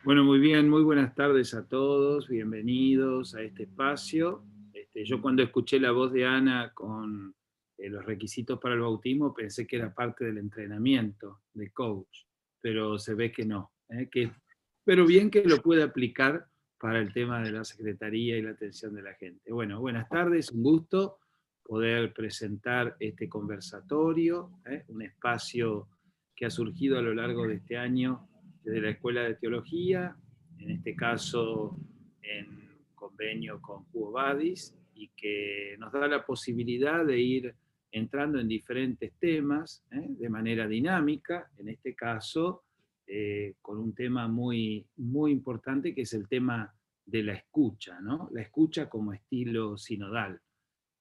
Bueno, muy bien, muy buenas tardes a todos, bienvenidos a este espacio. Yo cuando escuché la voz de Ana con los requisitos para el bautismo pensé que era parte del entrenamiento de coach, pero se ve que no, pero bien que lo puede aplicar para el tema de la secretaría y la atención de la gente. Bueno, buenas tardes, un gusto poder presentar este conversatorio, un espacio que ha surgido a lo largo de este año desde la Escuela de Teología, en este caso en convenio con Quo Vadis, y que nos da la posibilidad de ir entrando en diferentes temas de manera dinámica, en este caso con un tema muy, muy importante que es el tema de la escucha, ¿no? La escucha como estilo sinodal.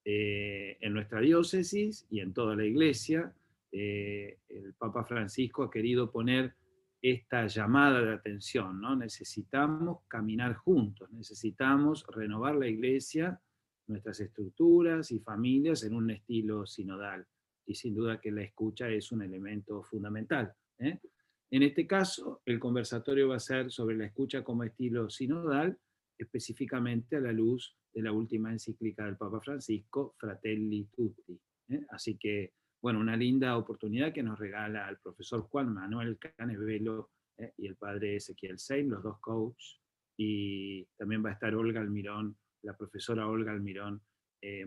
En nuestra diócesis y en toda la iglesia, el Papa Francisco ha querido poner esta llamada de atención, ¿no? Necesitamos caminar juntos, necesitamos renovar la iglesia, nuestras estructuras y familias en un estilo sinodal. Y sin duda que la escucha es un elemento fundamental. En este caso, el conversatorio va a ser sobre la escucha como estilo sinodal, específicamente a la luz de la última encíclica del Papa Francisco, Fratelli Tutti. Así que, bueno, una linda oportunidad que nos regala el profesor Juan Manuel Canevelo y el padre Ezequiel Sein, los dos coaches, y también va a estar Olga Almirón, la profesora Olga Almirón,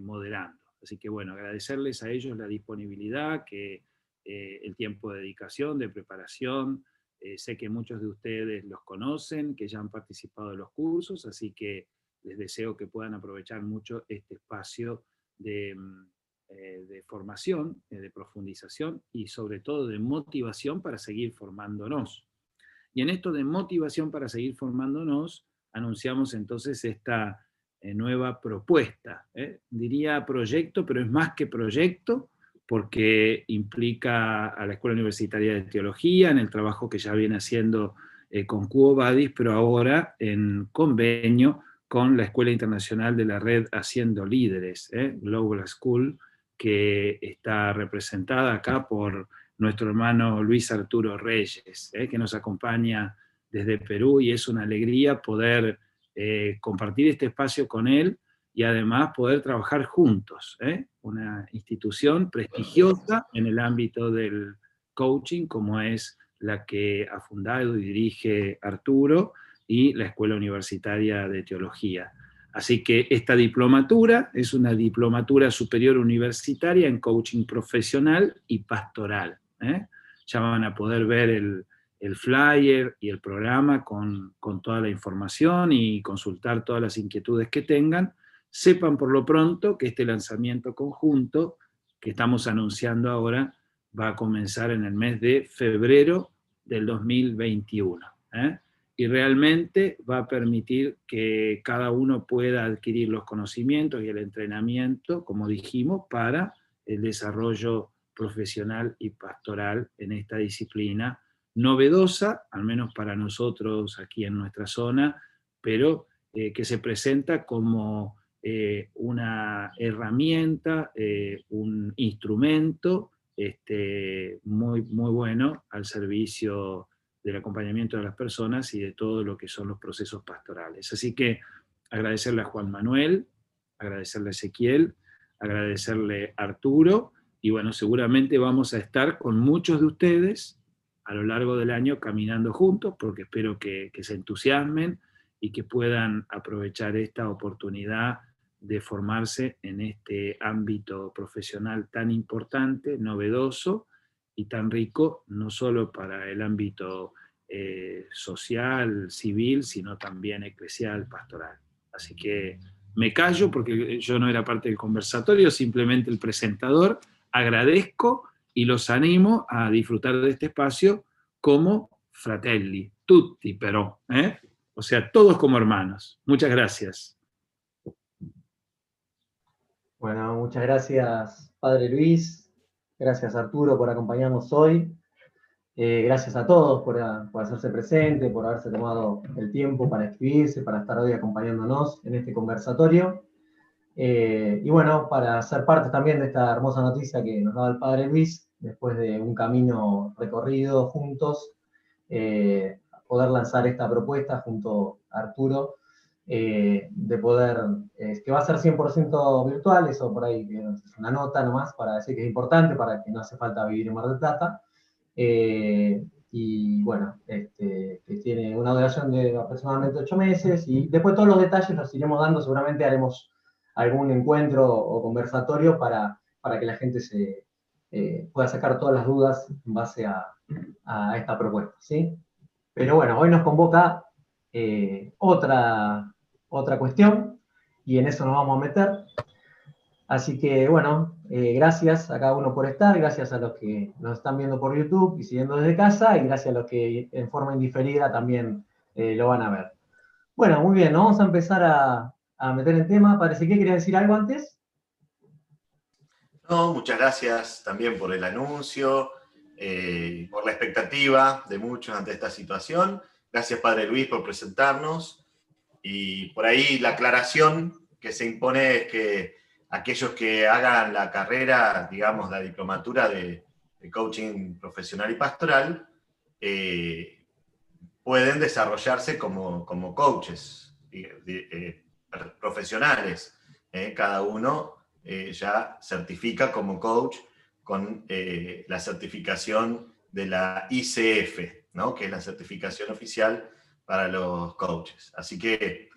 moderando. Así que, bueno, agradecerles a ellos la disponibilidad, que el tiempo de dedicación, de preparación. Sé que muchos de ustedes los conocen, que ya han participado de los cursos, así que les deseo que puedan aprovechar mucho este espacio de formación, de profundización y sobre todo de motivación para seguir formándonos. Y en esto de motivación para seguir formándonos, anunciamos entonces esta nueva propuesta. Diría proyecto, pero es más que proyecto, porque implica a la Escuela Universitaria de Teología, en el trabajo que ya viene haciendo con Quo Vadis, pero ahora en convenio con la Escuela Internacional de la Red Haciendo Líderes, Global School, que está representada acá por nuestro hermano Luis Arturo Reyes, que nos acompaña desde Perú, y es una alegría poder compartir este espacio con él y además poder trabajar juntos. Una institución prestigiosa en el ámbito del coaching como es la que ha fundado y dirige Arturo, y la Escuela Universitaria de Teología. Así que esta diplomatura es una diplomatura superior universitaria en coaching profesional y pastoral. Ya van a poder ver el flyer y el programa con toda la información y consultar todas las inquietudes que tengan. Sepan por lo pronto que este lanzamiento conjunto que estamos anunciando ahora va a comenzar en el mes de febrero del 2021. Y realmente va a permitir que cada uno pueda adquirir los conocimientos y el entrenamiento, como dijimos, para el desarrollo profesional y pastoral en esta disciplina novedosa, al menos para nosotros aquí en nuestra zona, pero que se presenta como una herramienta, un instrumento muy, muy bueno al servicio del acompañamiento de las personas y de todo lo que son los procesos pastorales. Así que agradecerle a Juan Manuel, agradecerle a Ezequiel, agradecerle a Arturo, y bueno, seguramente vamos a estar con muchos de ustedes a lo largo del año caminando juntos, porque espero que se entusiasmen y que puedan aprovechar esta oportunidad de formarse en este ámbito profesional tan importante, novedoso y tan rico, no solo para el ámbito social, civil, sino también eclesial, pastoral. Así que me callo porque yo no era parte del conversatorio, simplemente el presentador. Agradezco y los animo a disfrutar de este espacio como fratelli, tutti però, o sea, todos como hermanos. Muchas gracias. Bueno, muchas gracias, Padre Luis. Gracias, Arturo, por acompañarnos hoy. Gracias a todos por hacerse presente, por haberse tomado el tiempo para escribirse, para estar hoy acompañándonos en este conversatorio. Y bueno, para ser parte también de esta hermosa noticia que nos daba el Padre Luis, después de un camino recorrido juntos, poder lanzar esta propuesta junto a Arturo, de poder, que va a ser 100% virtual, eso por ahí es una nota nomás para decir que es importante, para que no hace falta vivir en Mar del Plata. Y bueno, que tiene una duración de aproximadamente 8 meses, y después todos los detalles los iremos dando, seguramente haremos algún encuentro o conversatorio para que la gente pueda sacar todas las dudas en base a esta propuesta, ¿sí? Pero bueno, hoy nos convoca otra cuestión, y en eso nos vamos a meter. Así que bueno, gracias a cada uno por estar, gracias a los que nos están viendo por YouTube y siguiendo desde casa, y gracias a los que en forma indiferida también lo van a ver. Bueno, muy bien, nos vamos a empezar a meter en tema. Parece que quería decir algo antes. No, muchas gracias también por el anuncio, por la expectativa de muchos ante esta situación. Gracias, Padre Luis, por presentarnos. Y por ahí la aclaración que se impone es que aquellos que hagan la carrera, digamos, la diplomatura de coaching profesional y pastoral, pueden desarrollarse como coaches profesionales. Cada uno ya certifica como coach con la certificación de la ICF, ¿no? Que es la certificación oficial para los coaches. Así que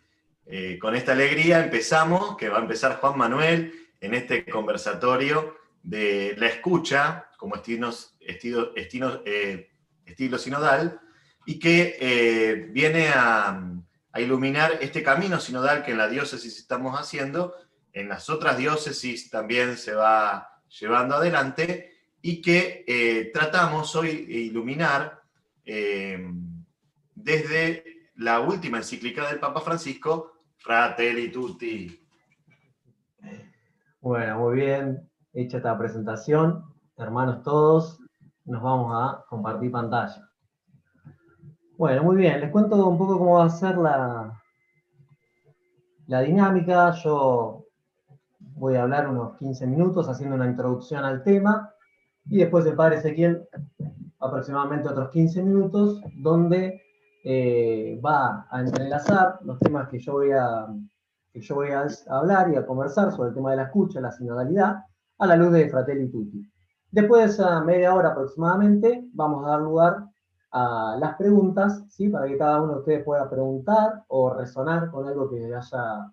con esta alegría empezamos, que va a empezar Juan Manuel en este conversatorio de la escucha como estilo sinodal, y que viene a iluminar este camino sinodal que en la diócesis estamos haciendo, en las otras diócesis también se va llevando adelante, y que tratamos hoy de iluminar desde la última encíclica del Papa Francisco, Fratelli Tutti. Bueno, muy bien, hecha esta presentación, hermanos todos, nos vamos a compartir pantalla. Bueno, muy bien, les cuento un poco cómo va a ser la dinámica. Yo voy a hablar unos 15 minutos haciendo una introducción al tema, y después el Padre Ezequiel aproximadamente otros 15 minutos, donde va a entrelazar los temas que yo voy a hablar y a conversar sobre el tema de la escucha, la sinodalidad, a la luz de Fratelli Tutti. Después de esa media hora aproximadamente, vamos a dar lugar a las preguntas, ¿sí? Para que cada uno de ustedes pueda preguntar o resonar con algo que haya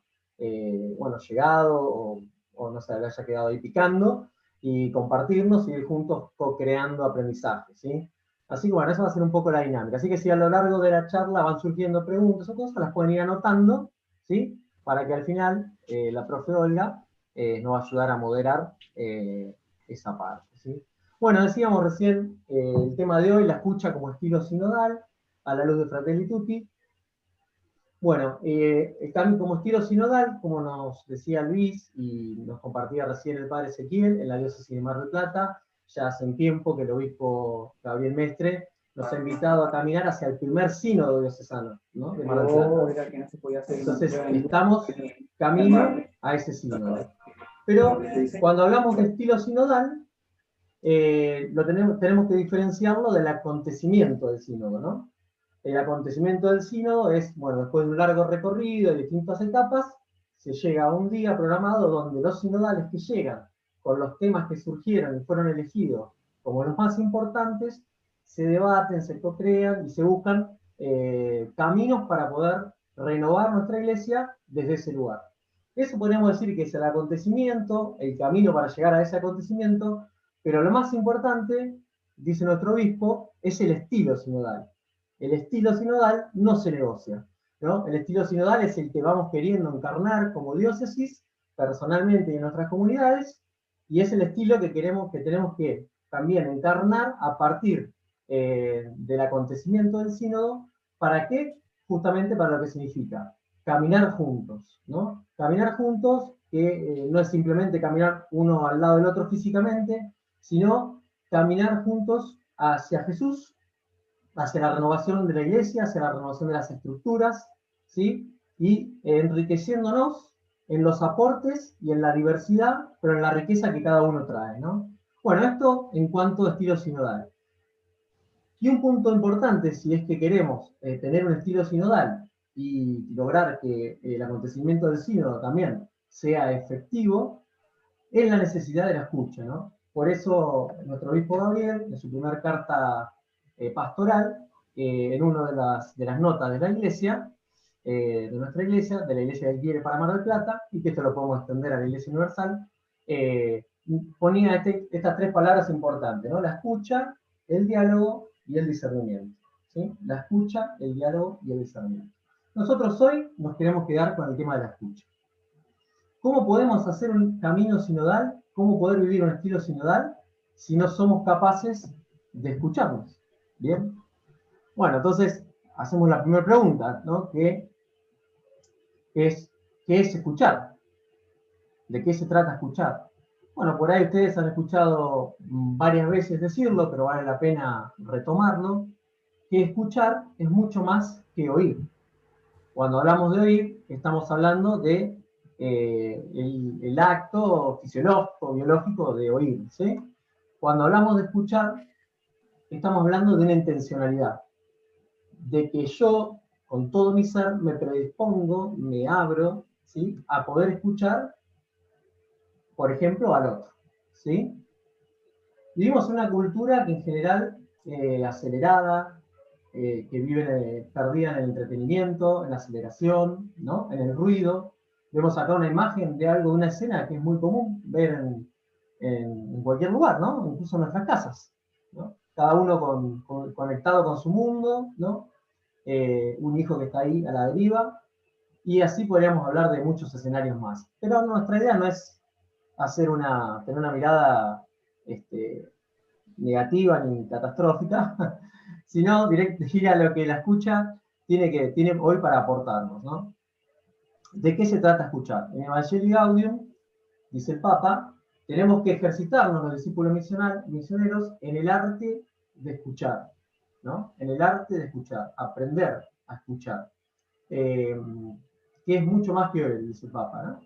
llegado o no se le haya quedado ahí picando, y compartirnos y ir juntos co-creando aprendizaje, ¿sí? Así que bueno, eso va a ser un poco la dinámica. Así que si a lo largo de la charla van surgiendo preguntas o cosas, las pueden ir anotando, ¿sí? Para que al final la profe Olga nos va a ayudar a moderar esa parte, ¿sí? Bueno, decíamos recién el tema de hoy, la escucha como estilo sinodal, a la luz de Fratelli Tutti. Bueno, el cambio como estilo sinodal, como nos decía Luis y nos compartía recién el Padre Ezequiel, en la diócesis de Mar del Plata, ya hace un tiempo que el obispo Gabriel Mestre nos ha invitado a caminar hacia el primer sínodo diocesano, ¿no? De Mar del Plata. Entonces, estamos camino a ese sínodo. Pero cuando hablamos de estilo sinodal, tenemos que diferenciarlo del acontecimiento del sínodo, ¿no? El acontecimiento del sínodo es, bueno, después de un largo recorrido de distintas etapas, se llega a un día programado donde los sinodales que llegan con los temas que surgieron y fueron elegidos como los más importantes, se debaten, se co-crean y se buscan caminos para poder renovar nuestra iglesia desde ese lugar. Eso podríamos decir que es el acontecimiento, el camino para llegar a ese acontecimiento, pero lo más importante, dice nuestro obispo, es el estilo sinodal. El estilo sinodal no se negocia, ¿no? El estilo sinodal es el que vamos queriendo encarnar como diócesis, personalmente en nuestras comunidades, y es el estilo que tenemos que también encarnar a partir del acontecimiento del sínodo. ¿Para qué? Justamente para lo que significa caminar juntos, ¿no? Caminar juntos, que no es simplemente caminar uno al lado del otro físicamente, sino caminar juntos hacia Jesús, hacia la renovación de la iglesia, hacia la renovación de las estructuras, ¿sí? Y enriqueciéndonos en los aportes y en la diversidad, pero en la riqueza que cada uno trae, ¿no? Bueno, esto en cuanto a estilo sinodal. Y un punto importante, si es que queremos tener un estilo sinodal y lograr que el acontecimiento del sínodo también sea efectivo, es la necesidad de la escucha, ¿no? Por eso nuestro obispo Gabriel, en su primera carta pastoral, en una de las notas de la iglesia, de nuestra iglesia, de la iglesia que quiere para Mar del Plata, y que esto lo podemos extender a la iglesia universal, ponía estas tres palabras importantes, ¿no? La escucha, el diálogo y el discernimiento, ¿sí? La escucha, el diálogo y el discernimiento. Nosotros hoy nos queremos quedar con el tema de la escucha. ¿Cómo podemos hacer un camino sinodal? ¿Cómo poder vivir un estilo sinodal si no somos capaces de escucharnos? ¿Bien? Bueno, entonces hacemos la primera pregunta, ¿no? ¿Qué es escuchar? ¿De qué se trata escuchar? Bueno, por ahí ustedes han escuchado varias veces decirlo, pero vale la pena retomarlo, que escuchar es mucho más que oír. Cuando hablamos de oír, estamos hablando de el acto fisiológico, biológico de oír, ¿sí? Cuando hablamos de escuchar, estamos hablando de una intencionalidad, de que yo, con todo mi ser, me predispongo, me abro, ¿sí? A poder escuchar, por ejemplo, al otro, ¿sí? Vivimos en una cultura que en general, acelerada, que vive perdida en el entretenimiento, en la aceleración, ¿no? En el ruido. Vemos acá una imagen de algo, de una escena que es muy común ver en cualquier lugar, ¿no? Incluso en nuestras casas, ¿no? Cada uno conectado con su mundo, ¿no? Un hijo que está ahí a la deriva, y así podríamos hablar de muchos escenarios más. Pero nuestra idea no es tener una mirada negativa ni catastrófica, sino dirigir a lo que la escucha tiene hoy para aportarnos, ¿no? ¿De qué se trata escuchar? En Evangelii Gaudium, dice el Papa, tenemos que ejercitarnos los discípulos misioneros en el arte de escuchar, ¿no? En el arte de escuchar, aprender a escuchar, que es mucho más que oír, dice el Papa, ¿no?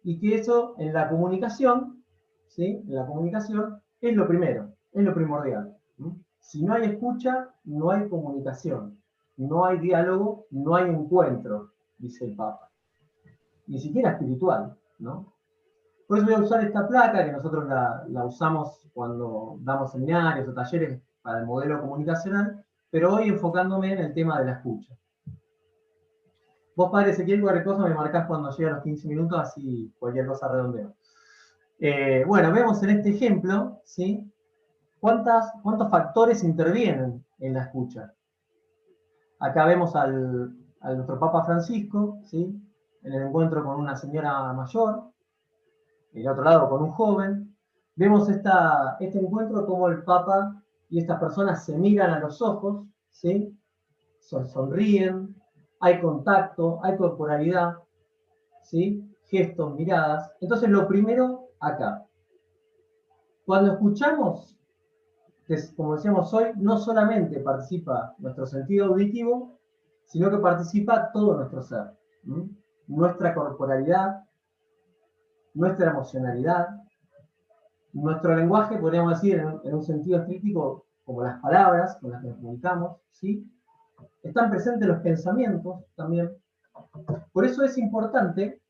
Y que eso en la comunicación, ¿sí? En la comunicación es lo primero, es lo primordial, ¿no? Si no hay escucha, no hay comunicación, no hay diálogo, no hay encuentro, dice el Papa. Ni siquiera espiritual, ¿no? Por eso voy a usar esta placa, que nosotros la usamos cuando damos seminarios o talleres para el modelo comunicacional, pero hoy enfocándome en el tema de la escucha. Vos, padre Ezequiel, cualquier cosa me marcás cuando llegue a los 15 minutos, así cualquier cosa redondeo. Bueno, vemos en este ejemplo, ¿sí? ¿Cuántos factores intervienen en la escucha? Acá vemos a nuestro Papa Francisco, ¿sí? En el encuentro con una señora mayor, del otro lado con un joven. Vemos este encuentro como el Papa y estas personas se miran a los ojos, ¿sí? Sonríen, hay contacto, hay corporalidad, ¿sí? Gestos, miradas. Entonces, lo primero acá. Cuando escuchamos, como decíamos hoy, no solamente participa nuestro sentido auditivo, sino que participa todo nuestro ser. Nuestra corporalidad, nuestra emocionalidad, nuestro lenguaje, podríamos decir, en un sentido estricto, como las palabras con las que nos comunicamos, ¿sí? Están presentes los pensamientos también. Por eso es importante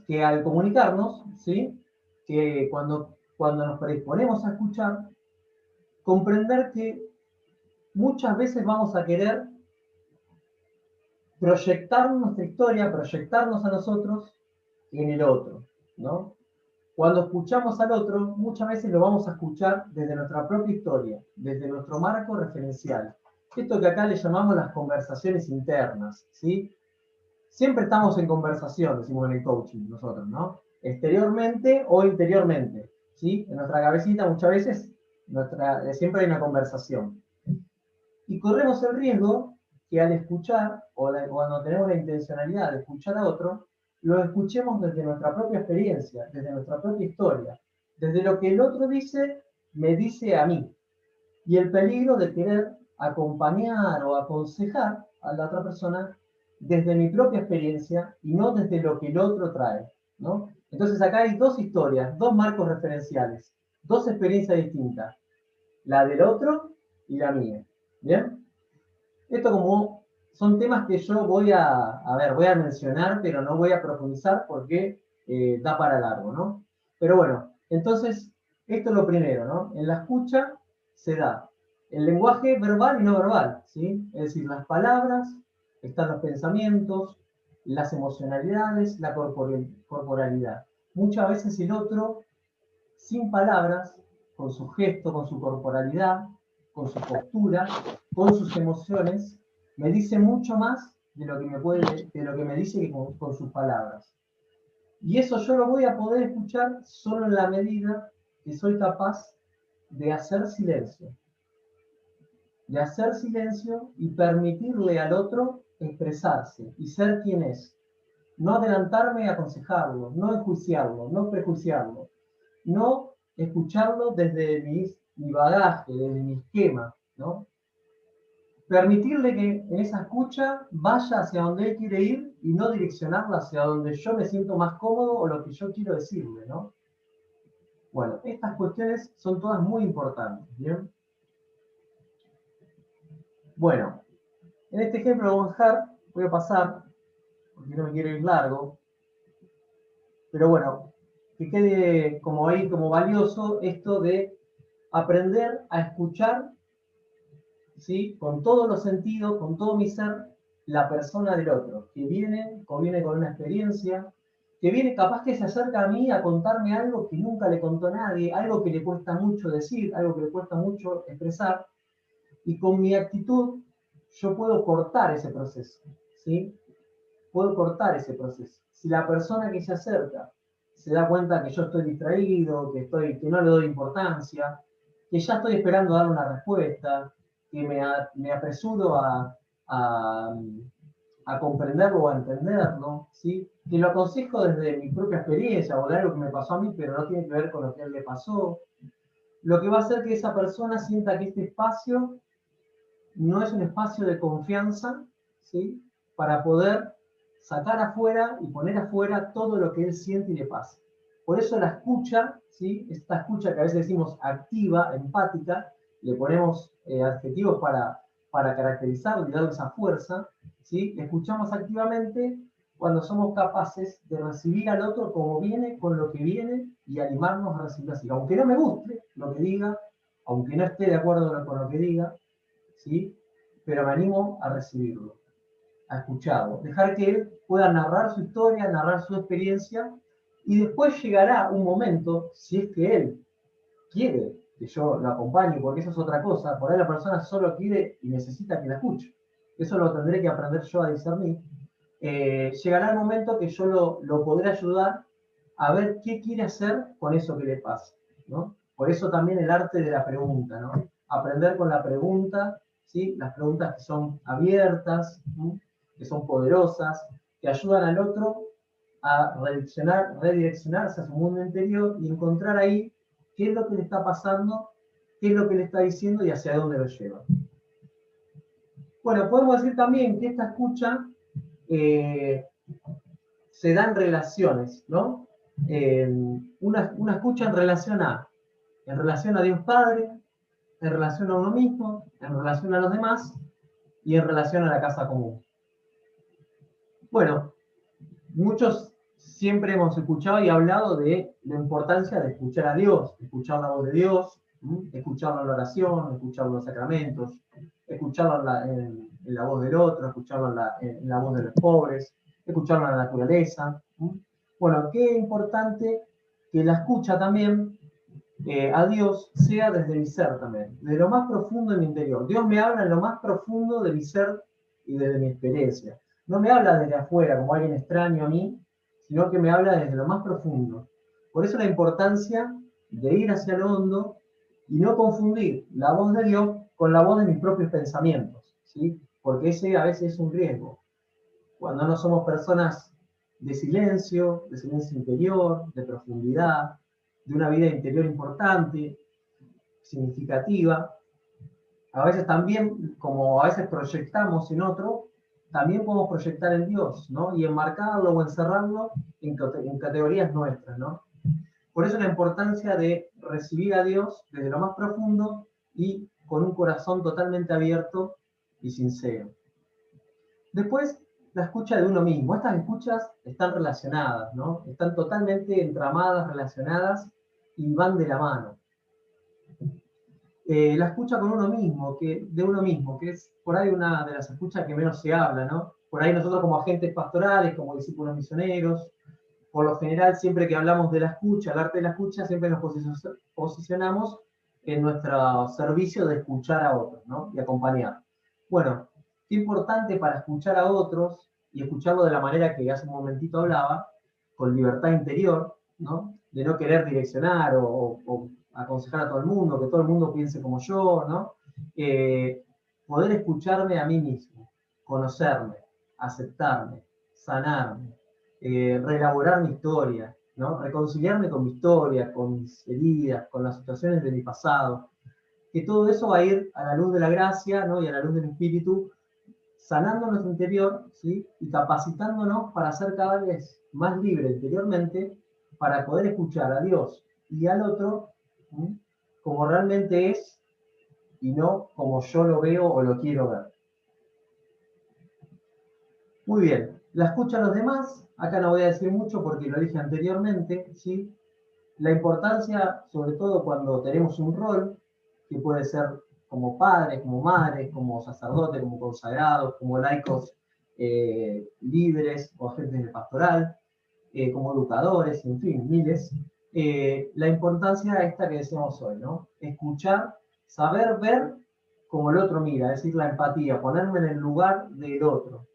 que al comunicarnos, ¿sí? Que cuando nos predisponemos a escuchar, comprender que muchas veces vamos a querer proyectar nuestra historia, proyectarnos a nosotros en el otro, ¿no? Cuando escuchamos al otro, muchas veces lo vamos a escuchar desde nuestra propia historia, desde nuestro marco referencial. Esto que acá le llamamos las conversaciones internas, ¿sí? Siempre estamos en conversación, decimos en el coaching nosotros, ¿no? Exteriormente o interiormente, ¿sí? En nuestra cabecita muchas veces siempre hay una conversación. Y corremos el riesgo que al escuchar, cuando tenemos la intencionalidad de escuchar a otro, lo escuchemos desde nuestra propia experiencia, desde nuestra propia historia, desde lo que el otro dice, me dice a mí. Y el peligro de querer acompañar o aconsejar a la otra persona desde mi propia experiencia y no desde lo que el otro trae, ¿no? Entonces acá hay dos historias, dos marcos referenciales, dos experiencias distintas, la del otro y la mía. ¿Bien? Esto como son temas que yo voy a mencionar, pero no voy a profundizar porque da para largo, ¿no? Pero bueno, entonces, esto es lo primero, ¿no? En la escucha se da el lenguaje verbal y no verbal, ¿sí? Es decir, las palabras, están los pensamientos, las emocionalidades, la corporalidad. Muchas veces el otro, sin palabras, con su gesto, con su corporalidad, con su postura, con sus emociones, me dice mucho más de lo que me dice que con sus palabras. Y eso yo lo voy a poder escuchar solo en la medida que soy capaz de hacer silencio. De hacer silencio y permitirle al otro expresarse y ser quien es. No adelantarme a aconsejarlo, no enjuiciarlo, no prejuiciarlo, no escucharlo desde mi bagaje, desde mi esquema, ¿no? Permitirle que en esa escucha vaya hacia donde él quiere ir y no direccionarla hacia donde yo me siento más cómodo o lo que yo quiero decirle, ¿no? Bueno, estas cuestiones son todas muy importantes, ¿bien? Bueno, en este ejemplo lo voy a pasar, porque no me quiero ir largo, pero bueno, que quede como ahí, como valioso esto de aprender a escuchar, ¿sí? Con todos los sentidos, con todo mi ser, la persona del otro, que viene con una experiencia, que viene capaz que se acerca a mí a contarme algo que nunca le contó a nadie, algo que le cuesta mucho decir, algo que le cuesta mucho expresar, y con mi actitud yo puedo cortar ese proceso, ¿sí? Puedo cortar ese proceso. Si la persona que se acerca se da cuenta que yo estoy distraído, que no le doy importancia, que ya estoy esperando dar una respuesta, que me apresuro a, a comprenderlo o a entenderlo, ¿sí? Que lo aconsejo desde mi propia experiencia o de algo que me pasó a mí, pero no tiene que ver con lo que a él le pasó, lo que va a hacer que esa persona sienta que este espacio no es un espacio de confianza, ¿sí? Para poder sacar afuera y poner afuera todo lo que él siente y le pasa. Por eso la escucha, ¿sí? Esta escucha que a veces decimos activa, empática, le ponemos adjetivos para caracterizarlo y darle esa fuerza, ¿sí? Escuchamos activamente cuando somos capaces de recibir al otro como viene, con lo que viene, y animarnos a recibirlo así. Aunque no me guste lo que diga, aunque no esté de acuerdo con lo que diga, ¿sí? Pero me animo a recibirlo, a escucharlo, dejar que él pueda narrar su historia, narrar su experiencia, y después llegará un momento, si es que él quiere que yo lo acompañe, porque eso es otra cosa, por ahí la persona solo quiere y necesita que la escuche, eso lo tendré que aprender yo a discernir, llegará el momento que yo lo podré ayudar a ver qué quiere hacer con eso que le pasa, ¿no? Por eso también el arte de la pregunta, ¿no? Aprender con la pregunta, ¿sí? Las preguntas que son abiertas, ¿sí? Que son poderosas, que ayudan al otro a redireccionarse a su mundo interior y encontrar ahí qué es lo que le está pasando, qué es lo que le está diciendo y hacia dónde lo lleva. Bueno, podemos decir también que esta escucha se da en relaciones, ¿no? Una escucha en relación a Dios Padre, en relación a uno mismo, en relación a los demás y en relación a la casa común. Bueno, muchos siempre hemos escuchado y hablado de la importancia de escuchar a Dios, escuchar la voz de Dios, escucharlo en la oración, escucharlo en los sacramentos, escucharlo en la voz del otro, escucharlo en la voz de los pobres, escucharlo en la naturaleza. Bueno, qué importante que la escucha también a Dios sea desde mi ser también, de lo más profundo de mi interior. Dios me habla en lo más profundo de mi ser y desde mi experiencia. No me habla desde afuera como alguien extraño a mí, sino que me habla desde lo más profundo. Por eso la importancia de ir hacia lo hondo y no confundir la voz de Dios con la voz de mis propios pensamientos, ¿sí? Porque ese a veces es un riesgo. Cuando no somos personas de silencio interior, de profundidad, de una vida interior importante, significativa, a veces también, como a veces proyectamos en otro, también podemos proyectar en Dios, ¿no? Y enmarcarlo o encerrarlo en categorías nuestras, ¿no? Por eso la importancia de recibir a Dios desde lo más profundo y con un corazón totalmente abierto y sincero. Después, la escucha de uno mismo. Estas escuchas están relacionadas, ¿no? Están totalmente entramadas, relacionadas y van de la mano. La escucha con uno mismo, de uno mismo, que es por ahí una de las escuchas que menos se habla, ¿no? Por ahí nosotros como agentes pastorales, como discípulos misioneros, por lo general siempre que hablamos de la escucha, el arte de la escucha, siempre nos posicionamos en nuestro servicio de escuchar a otros, ¿no? Y acompañar. Bueno, qué importante para escuchar a otros y escucharlo de la manera que hace un momentito hablaba, con libertad interior, ¿no? De no querer direccionar o aconsejar a todo el mundo, que todo el mundo piense como yo, ¿no? Poder escucharme a mí mismo, conocerme, aceptarme, sanarme, reelaborar mi historia, ¿no? Reconciliarme con mi historia, con mis heridas, con las situaciones de mi pasado, que todo eso va a ir a la luz de la gracia, ¿no? Y a la luz del Espíritu, sanando nuestro interior, ¿sí? Y capacitándonos para ser cada vez más libre interiormente, para poder escuchar a Dios y al otro, ¿sí? Como realmente es y no como yo lo veo o lo quiero ver. Muy bien, la escucha a los demás, acá no voy a decir mucho porque lo dije anteriormente, ¿sí? La importancia, sobre todo cuando tenemos un rol, que puede ser como padres, como madres, como sacerdotes, como consagrados, como laicos líderes o agentes de pastoral, como educadores, en fin, miles. La importancia esta que decíamos hoy, ¿no? Escuchar, saber ver como el otro mira, es decir, la empatía, ponerme en el lugar del otro.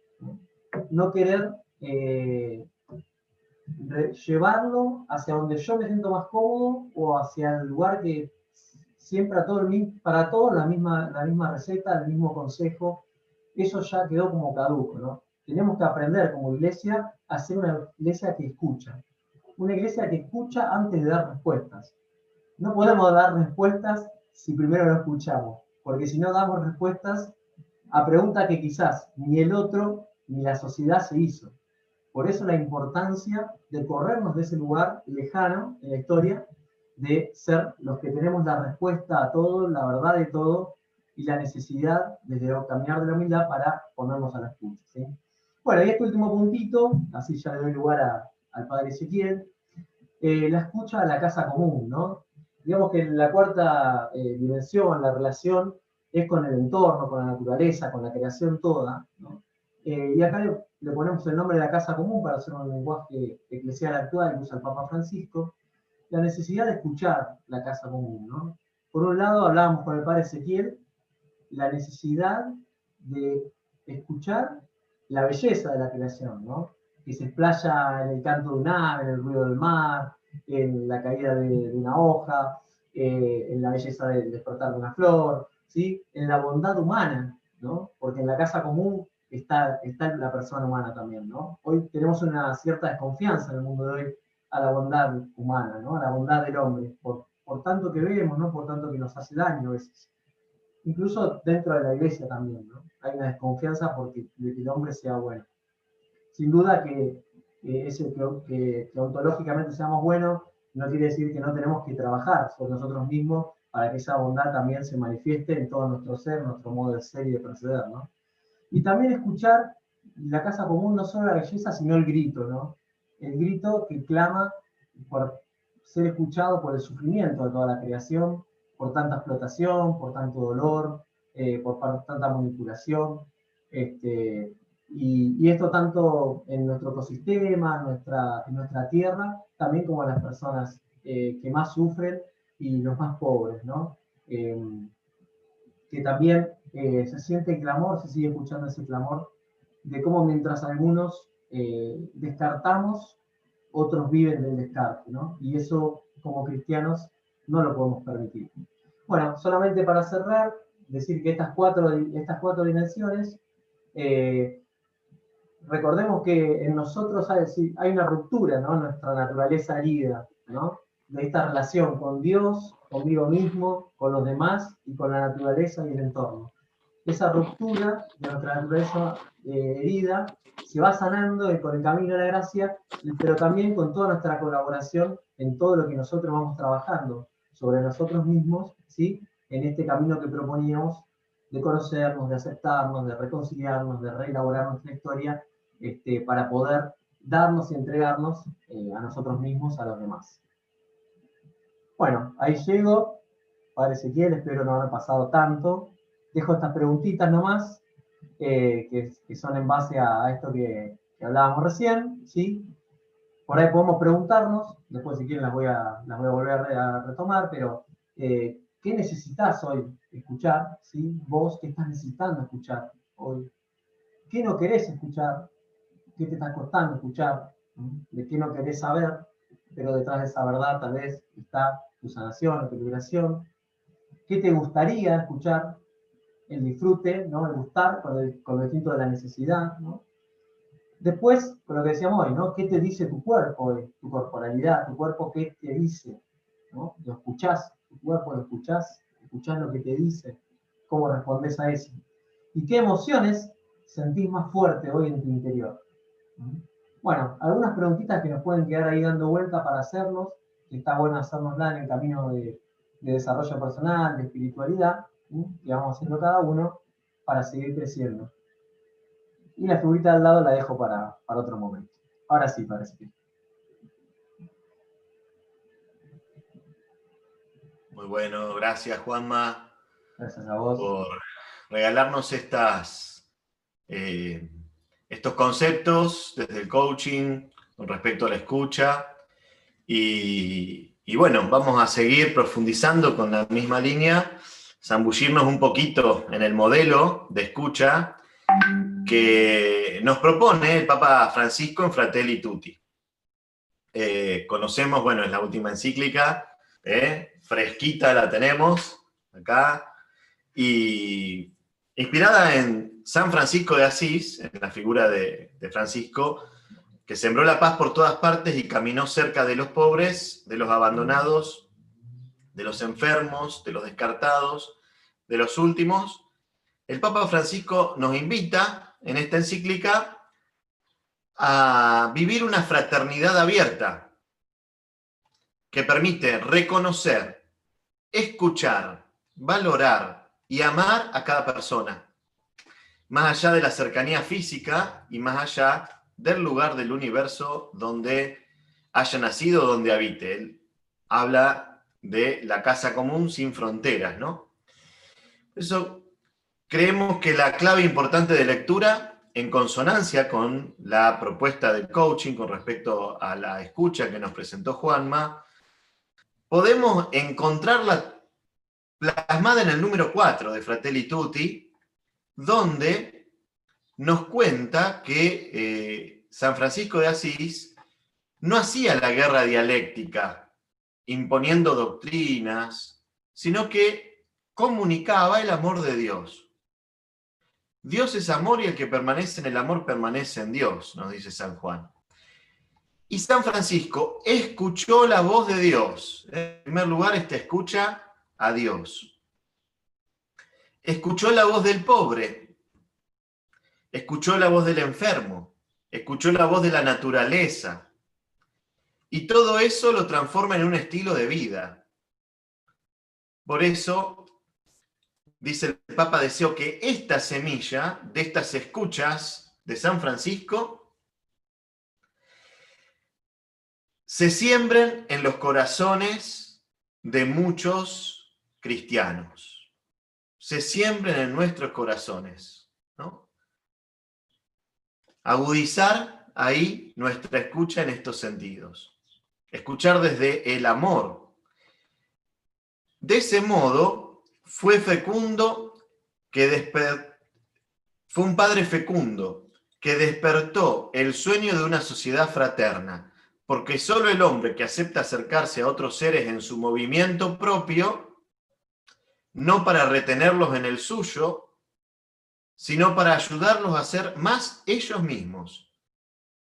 No querer llevarlo hacia donde yo me siento más cómodo o hacia el lugar que siempre para todos la misma receta, el mismo consejo. Eso ya quedó como caduco, ¿no? Tenemos que aprender como iglesia a ser una iglesia que escucha. Una iglesia que escucha antes de dar respuestas. No podemos dar respuestas si primero no escuchamos, porque si no damos respuestas a preguntas que quizás ni el otro ni la sociedad se hizo. Por eso la importancia de corrernos de ese lugar lejano en la historia, de ser los que tenemos la respuesta a todo, la verdad de todo, y la necesidad desde el caminar de la humildad para ponernos a la escucha, ¿sí? Bueno, y este último puntito, así ya le doy lugar al padre Ezequiel, la escucha a la casa común, ¿no? Digamos que la cuarta dimensión, la relación, es con el entorno, con la naturaleza, con la creación toda, ¿no? Y acá le ponemos el nombre de la casa común para hacer un lenguaje eclesial actual que usa el Papa Francisco, la necesidad de escuchar la casa común, ¿no? Por un lado, hablábamos con el padre Ezequiel, la necesidad de escuchar la belleza de la creación, ¿no? Que se explaya en el canto de un ave, en el ruido del mar, en la caída de una hoja, en la belleza del despertar de una flor, ¿sí? En la bondad humana, ¿no? Porque en la casa común está la persona humana también, ¿no? Hoy tenemos una cierta desconfianza en el mundo de hoy a la bondad humana, ¿no? A la bondad del hombre, por tanto que vemos, ¿no? Por tanto que nos hace daño a veces. Incluso dentro de la iglesia también, ¿no? Hay una desconfianza de que el hombre sea bueno. Sin duda que ontológicamente seamos buenos no quiere decir que no tenemos que trabajar sobre nosotros mismos para que esa bondad también se manifieste en todo nuestro ser, nuestro modo de ser y de proceder, ¿no? Y también escuchar la casa común, no solo la belleza, sino el grito, ¿no? El grito que clama por ser escuchado por el sufrimiento de toda la creación, por tanta explotación, por tanto dolor, por tanta manipulación. Y esto tanto en nuestro ecosistema, en nuestra tierra, también como en las personas que más sufren y los más pobres, ¿no? Que también se siente el clamor, se sigue escuchando ese clamor, de cómo mientras algunos descartamos, otros viven del descarte, ¿no? Y eso, como cristianos, no lo podemos permitir. Bueno, solamente para cerrar, decir que estas cuatro dimensiones, recordemos que en nosotros hay una ruptura, ¿no? Nuestra naturaleza herida, ¿no? De esta relación con Dios, conmigo mismo, con los demás y con la naturaleza y el entorno. Esa ruptura de nuestra naturaleza herida se va sanando con el camino de la gracia, pero también con toda nuestra colaboración en todo lo que nosotros vamos trabajando sobre nosotros mismos, ¿sí? en este camino que proponíamos de conocernos, de aceptarnos, de reconciliarnos, de reelaborar nuestra historia, para poder darnos y entregarnos a nosotros mismos, a los demás. Bueno, ahí llego, Padre Ezequiel, espero no haber pasado tanto. Dejo estas preguntitas nomás, que son en base a esto que hablábamos recién, ¿sí? Por ahí podemos preguntarnos, después si quieren las voy a volver a retomar, pero ¿qué necesitas hoy escuchar? ¿Sí? Vos, ¿qué estás necesitando escuchar hoy? ¿Qué no querés escuchar? ¿Qué te está costando escuchar? ¿De qué no querés saber? Pero detrás de esa verdad tal vez está tu sanación, tu liberación. ¿Qué te gustaría escuchar? El disfrute, ¿no? El gustar con lo distinto de la necesidad, ¿no? Después, con lo que decíamos hoy, ¿no? ¿Qué te dice tu cuerpo, tu corporalidad, tu cuerpo qué te dice? ¿No? ¿Lo escuchás? ¿Tu cuerpo lo escuchás? ¿Escuchás lo que te dice? ¿Cómo respondés a eso? ¿Y qué emociones sentís más fuerte hoy en tu interior? Bueno, algunas preguntitas que nos pueden quedar ahí dando vuelta para hacernos, que está bueno hacernosla en el camino de desarrollo personal, de espiritualidad, que vamos haciendo cada uno para seguir creciendo. Y la figurita al lado la dejo para otro momento. Ahora sí, parece que. Muy bueno, gracias Juanma. Gracias a vos. Por regalarnos estos conceptos desde el coaching con respecto a la escucha. Y bueno, vamos a seguir profundizando con la misma línea, zambullirnos un poquito en el modelo de escucha que nos propone el Papa Francisco en Fratelli Tutti. Conocemos, bueno, es la última encíclica, fresquita la tenemos acá, y inspirada en San Francisco de Asís, en la figura de Francisco, que sembró la paz por todas partes y caminó cerca de los pobres, de los abandonados, de los enfermos, de los descartados, de los últimos. El Papa Francisco nos invita en esta encíclica a vivir una fraternidad abierta que permite reconocer, escuchar, valorar y amar a cada persona, más allá de la cercanía física y más allá del lugar del universo donde haya nacido, donde habite. Él habla de la casa común sin fronteras, ¿no? Por eso creemos que la clave importante de lectura, en consonancia con la propuesta del coaching con respecto a la escucha que nos presentó Juanma, podemos encontrarla plasmada en el número 4 de Fratelli Tutti, donde nos cuenta que San Francisco de Asís no hacía la guerra dialéctica imponiendo doctrinas, sino que comunicaba el amor de Dios. Dios es amor y el que permanece en el amor permanece en Dios, nos dice San Juan. Y San Francisco escuchó la voz de Dios. En primer lugar, escucha a Dios. Escuchó la voz del pobre. Escuchó la voz del enfermo, escuchó la voz de la naturaleza, y todo eso lo transforma en un estilo de vida. Por eso, dice el Papa, deseo que esta semilla de estas escuchas de San Francisco se siembren en los corazones de muchos cristianos, se siembren en nuestros corazones, ¿no? Agudizar ahí nuestra escucha en estos sentidos. Escuchar desde el amor. De ese modo, fue un padre fecundo que despertó el sueño de una sociedad fraterna, porque solo el hombre que acepta acercarse a otros seres en su movimiento propio, no para retenerlos en el suyo, sino para ayudarlos a ser más ellos mismos,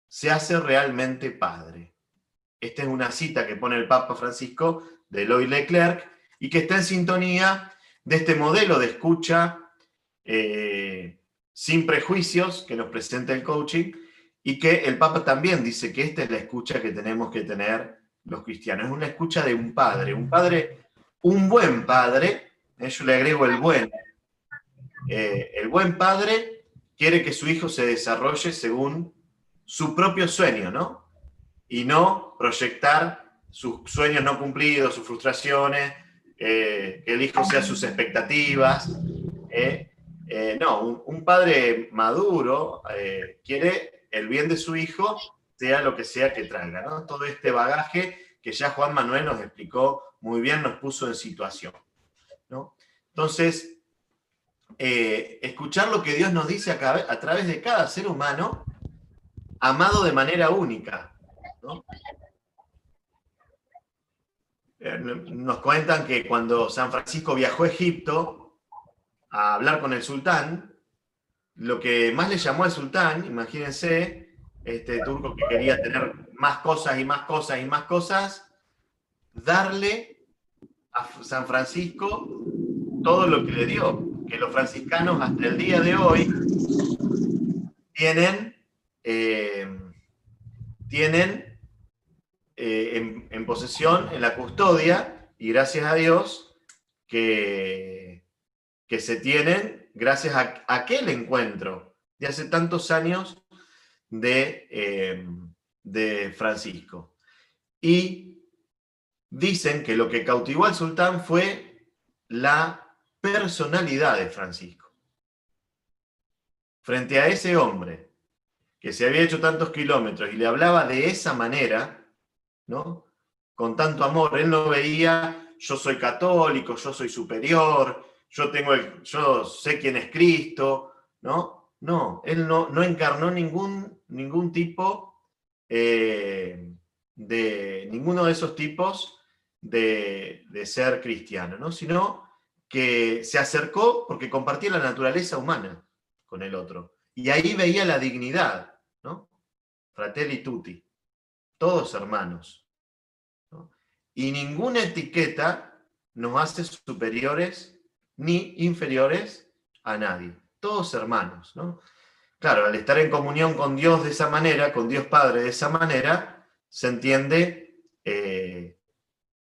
se hace realmente padre. Esta es una cita que pone el Papa Francisco de Eloy Leclerc y que está en sintonía de este modelo de escucha sin prejuicios que nos presenta el coaching, y que el Papa también dice que esta es la escucha que tenemos que tener los cristianos. Es una escucha de un padre, un buen padre Yo le agrego el buen. El buen padre quiere que su hijo se desarrolle según su propio sueño, ¿no? Y no proyectar sus sueños no cumplidos, sus frustraciones, que el hijo sea sus expectativas. No, un padre maduro quiere el bien de su hijo, sea lo que sea que traiga, ¿no? Todo este bagaje que ya Juan Manuel nos explicó muy bien, nos puso en situación, ¿no? Entonces, escuchar lo que Dios nos dice a través de cada ser humano, amado de manera única, ¿no? Nos cuentan que cuando San Francisco viajó a Egipto a hablar con el sultán, lo que más le llamó al sultán, imagínense, este turco que quería tener más cosas y más cosas y más cosas, darle a San Francisco todo lo que le dio, que los franciscanos hasta el día de hoy tienen en posesión, en la custodia, y gracias a Dios que se tienen gracias a aquel encuentro de hace tantos años de Francisco. Y dicen que lo que cautivó al sultán fue la personalidad de Francisco. Frente a ese hombre que se había hecho tantos kilómetros y le hablaba de esa manera, ¿no? Con tanto amor, él no veía, yo soy católico, yo soy superior, yo sé quién es Cristo, ¿no? No, él no encarnó ningún tipo ninguno de esos tipos de ser cristiano, ¿no? Sino que se acercó porque compartía la naturaleza humana con el otro. Y ahí veía la dignidad, ¿no? Fratelli tutti, todos hermanos, ¿no? Y ninguna etiqueta nos hace superiores ni inferiores a nadie. Todos hermanos, ¿no? Claro, al estar en comunión con Dios de esa manera, con Dios Padre de esa manera, se entiende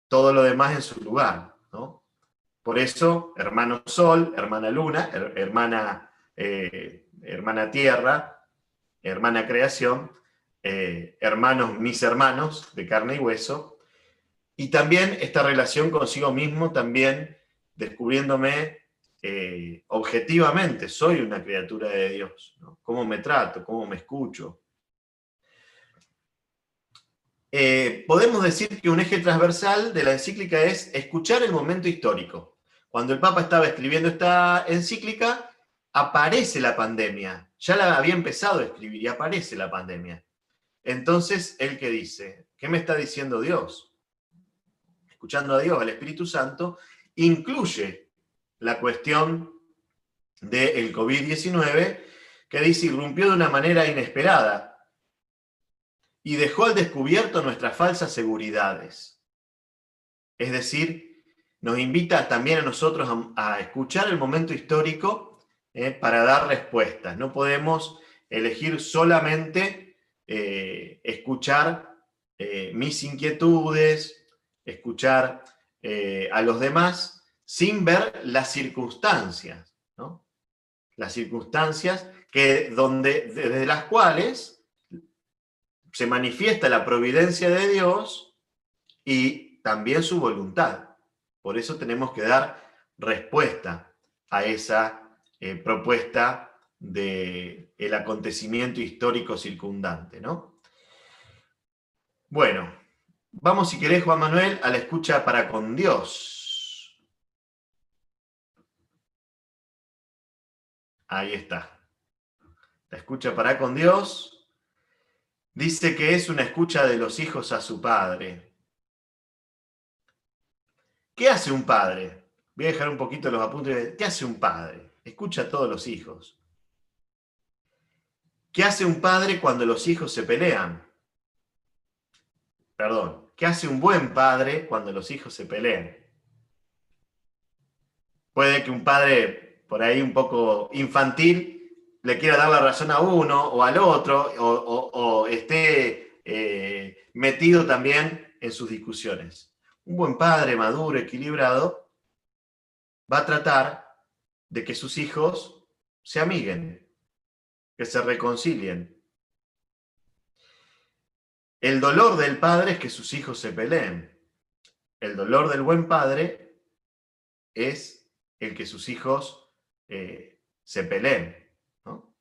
todo lo demás en su lugar, ¿no? Por eso, hermano Sol, hermana Luna, hermana Tierra, hermana Creación, hermanos, mis hermanos de carne y hueso, y también esta relación consigo mismo, también descubriéndome objetivamente, soy una criatura de Dios, ¿no? Cómo me trato, cómo me escucho. Podemos decir que un eje transversal de la encíclica es escuchar el momento histórico. Cuando el Papa estaba escribiendo esta encíclica, aparece la pandemia. Ya la había empezado a escribir y aparece la pandemia. Entonces, ¿él qué dice? ¿Qué me está diciendo Dios? Escuchando a Dios, al Espíritu Santo, incluye la cuestión del COVID-19, que dice, irrumpió de una manera inesperada y dejó al descubierto nuestras falsas seguridades. Es decir, nos invita también a nosotros a escuchar el momento histórico para dar respuestas. No podemos elegir solamente escuchar mis inquietudes, escuchar a los demás, sin ver las circunstancias, ¿no? Las circunstancias desde las cuales se manifiesta la providencia de Dios y también su voluntad. Por eso tenemos que dar respuesta a esa propuesta del acontecimiento histórico circundante, ¿no? Bueno, vamos, si querés, Juan Manuel, a la escucha para con Dios. Ahí está. La escucha para con Dios. Dice que es una escucha de los hijos a su padre. ¿Qué hace un padre? Voy a dejar un poquito los apuntes. ¿Qué hace un padre? Escucha a todos los hijos. ¿Qué hace un padre cuando los hijos se pelean? Perdón. ¿Qué hace un buen padre cuando los hijos se pelean? Puede que un padre, por ahí un poco infantil, le quiera dar la razón a uno o al otro, o esté metido también en sus discusiones. Un buen padre, maduro, equilibrado, va a tratar de que sus hijos se amiguen, que se reconcilien. El dolor del padre es que sus hijos se peleen. El dolor del buen padre es el que sus hijos se peleen, ¿no?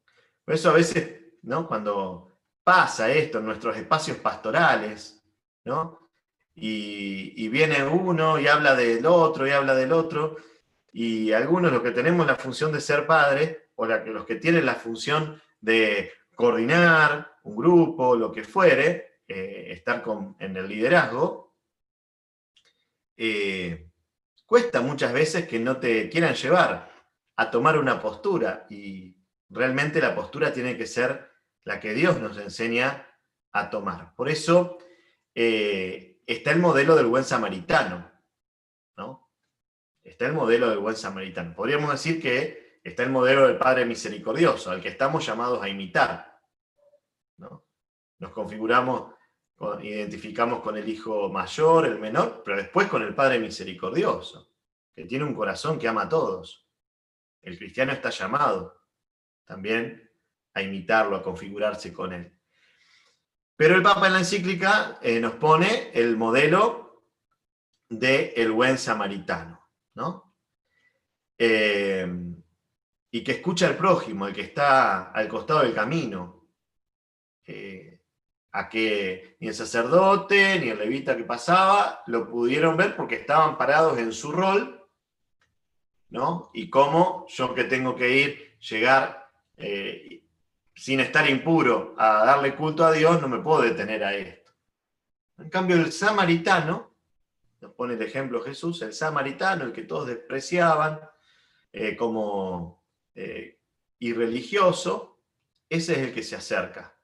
Por eso a veces, ¿no?, cuando pasa esto en nuestros espacios pastorales, ¿no?, y viene uno y habla del otro y habla del otro, y algunos, los que tenemos la función de ser padres, o los que tienen la función de coordinar un grupo, lo que fuere, estar en el liderazgo, cuesta muchas veces que no te quieran llevar a tomar una postura, y realmente la postura tiene que ser la que Dios nos enseña a tomar. Por eso está el modelo del buen samaritano, ¿no? Está el modelo del buen samaritano. Podríamos decir que está el modelo del Padre misericordioso, al que estamos llamados a imitar, ¿no? Nos configuramos, identificamos con el hijo mayor, el menor, pero después con el Padre misericordioso, que tiene un corazón que ama a todos. El cristiano está llamado también a imitarlo, a configurarse con él. Pero el Papa en la encíclica nos pone el modelo del buen samaritano, ¿no? Y que escucha al prójimo, el que está al costado del camino, a que ni el sacerdote ni el levita que pasaba lo pudieron ver porque estaban parados en su rol, ¿no? Y cómo yo, que tengo que llegar sin estar impuro a darle culto a Dios, no me puedo detener a esto. En cambio, el samaritano, nos pone el ejemplo Jesús, el samaritano, el que todos despreciaban como irreligioso, ese es el que se acerca.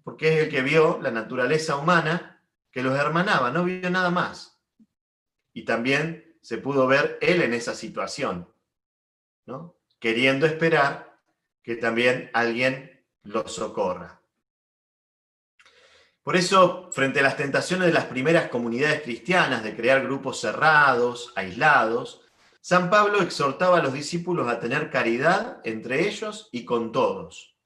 Porque es el que vio la naturaleza humana que los hermanaba, no vio nada más. Y también se pudo ver él en esa situación, ¿no?, queriendo esperar que también alguien los socorra. Por eso, frente a las tentaciones de las primeras comunidades cristianas de crear grupos cerrados, aislados, San Pablo exhortaba a los discípulos a tener caridad entre ellos y con todos.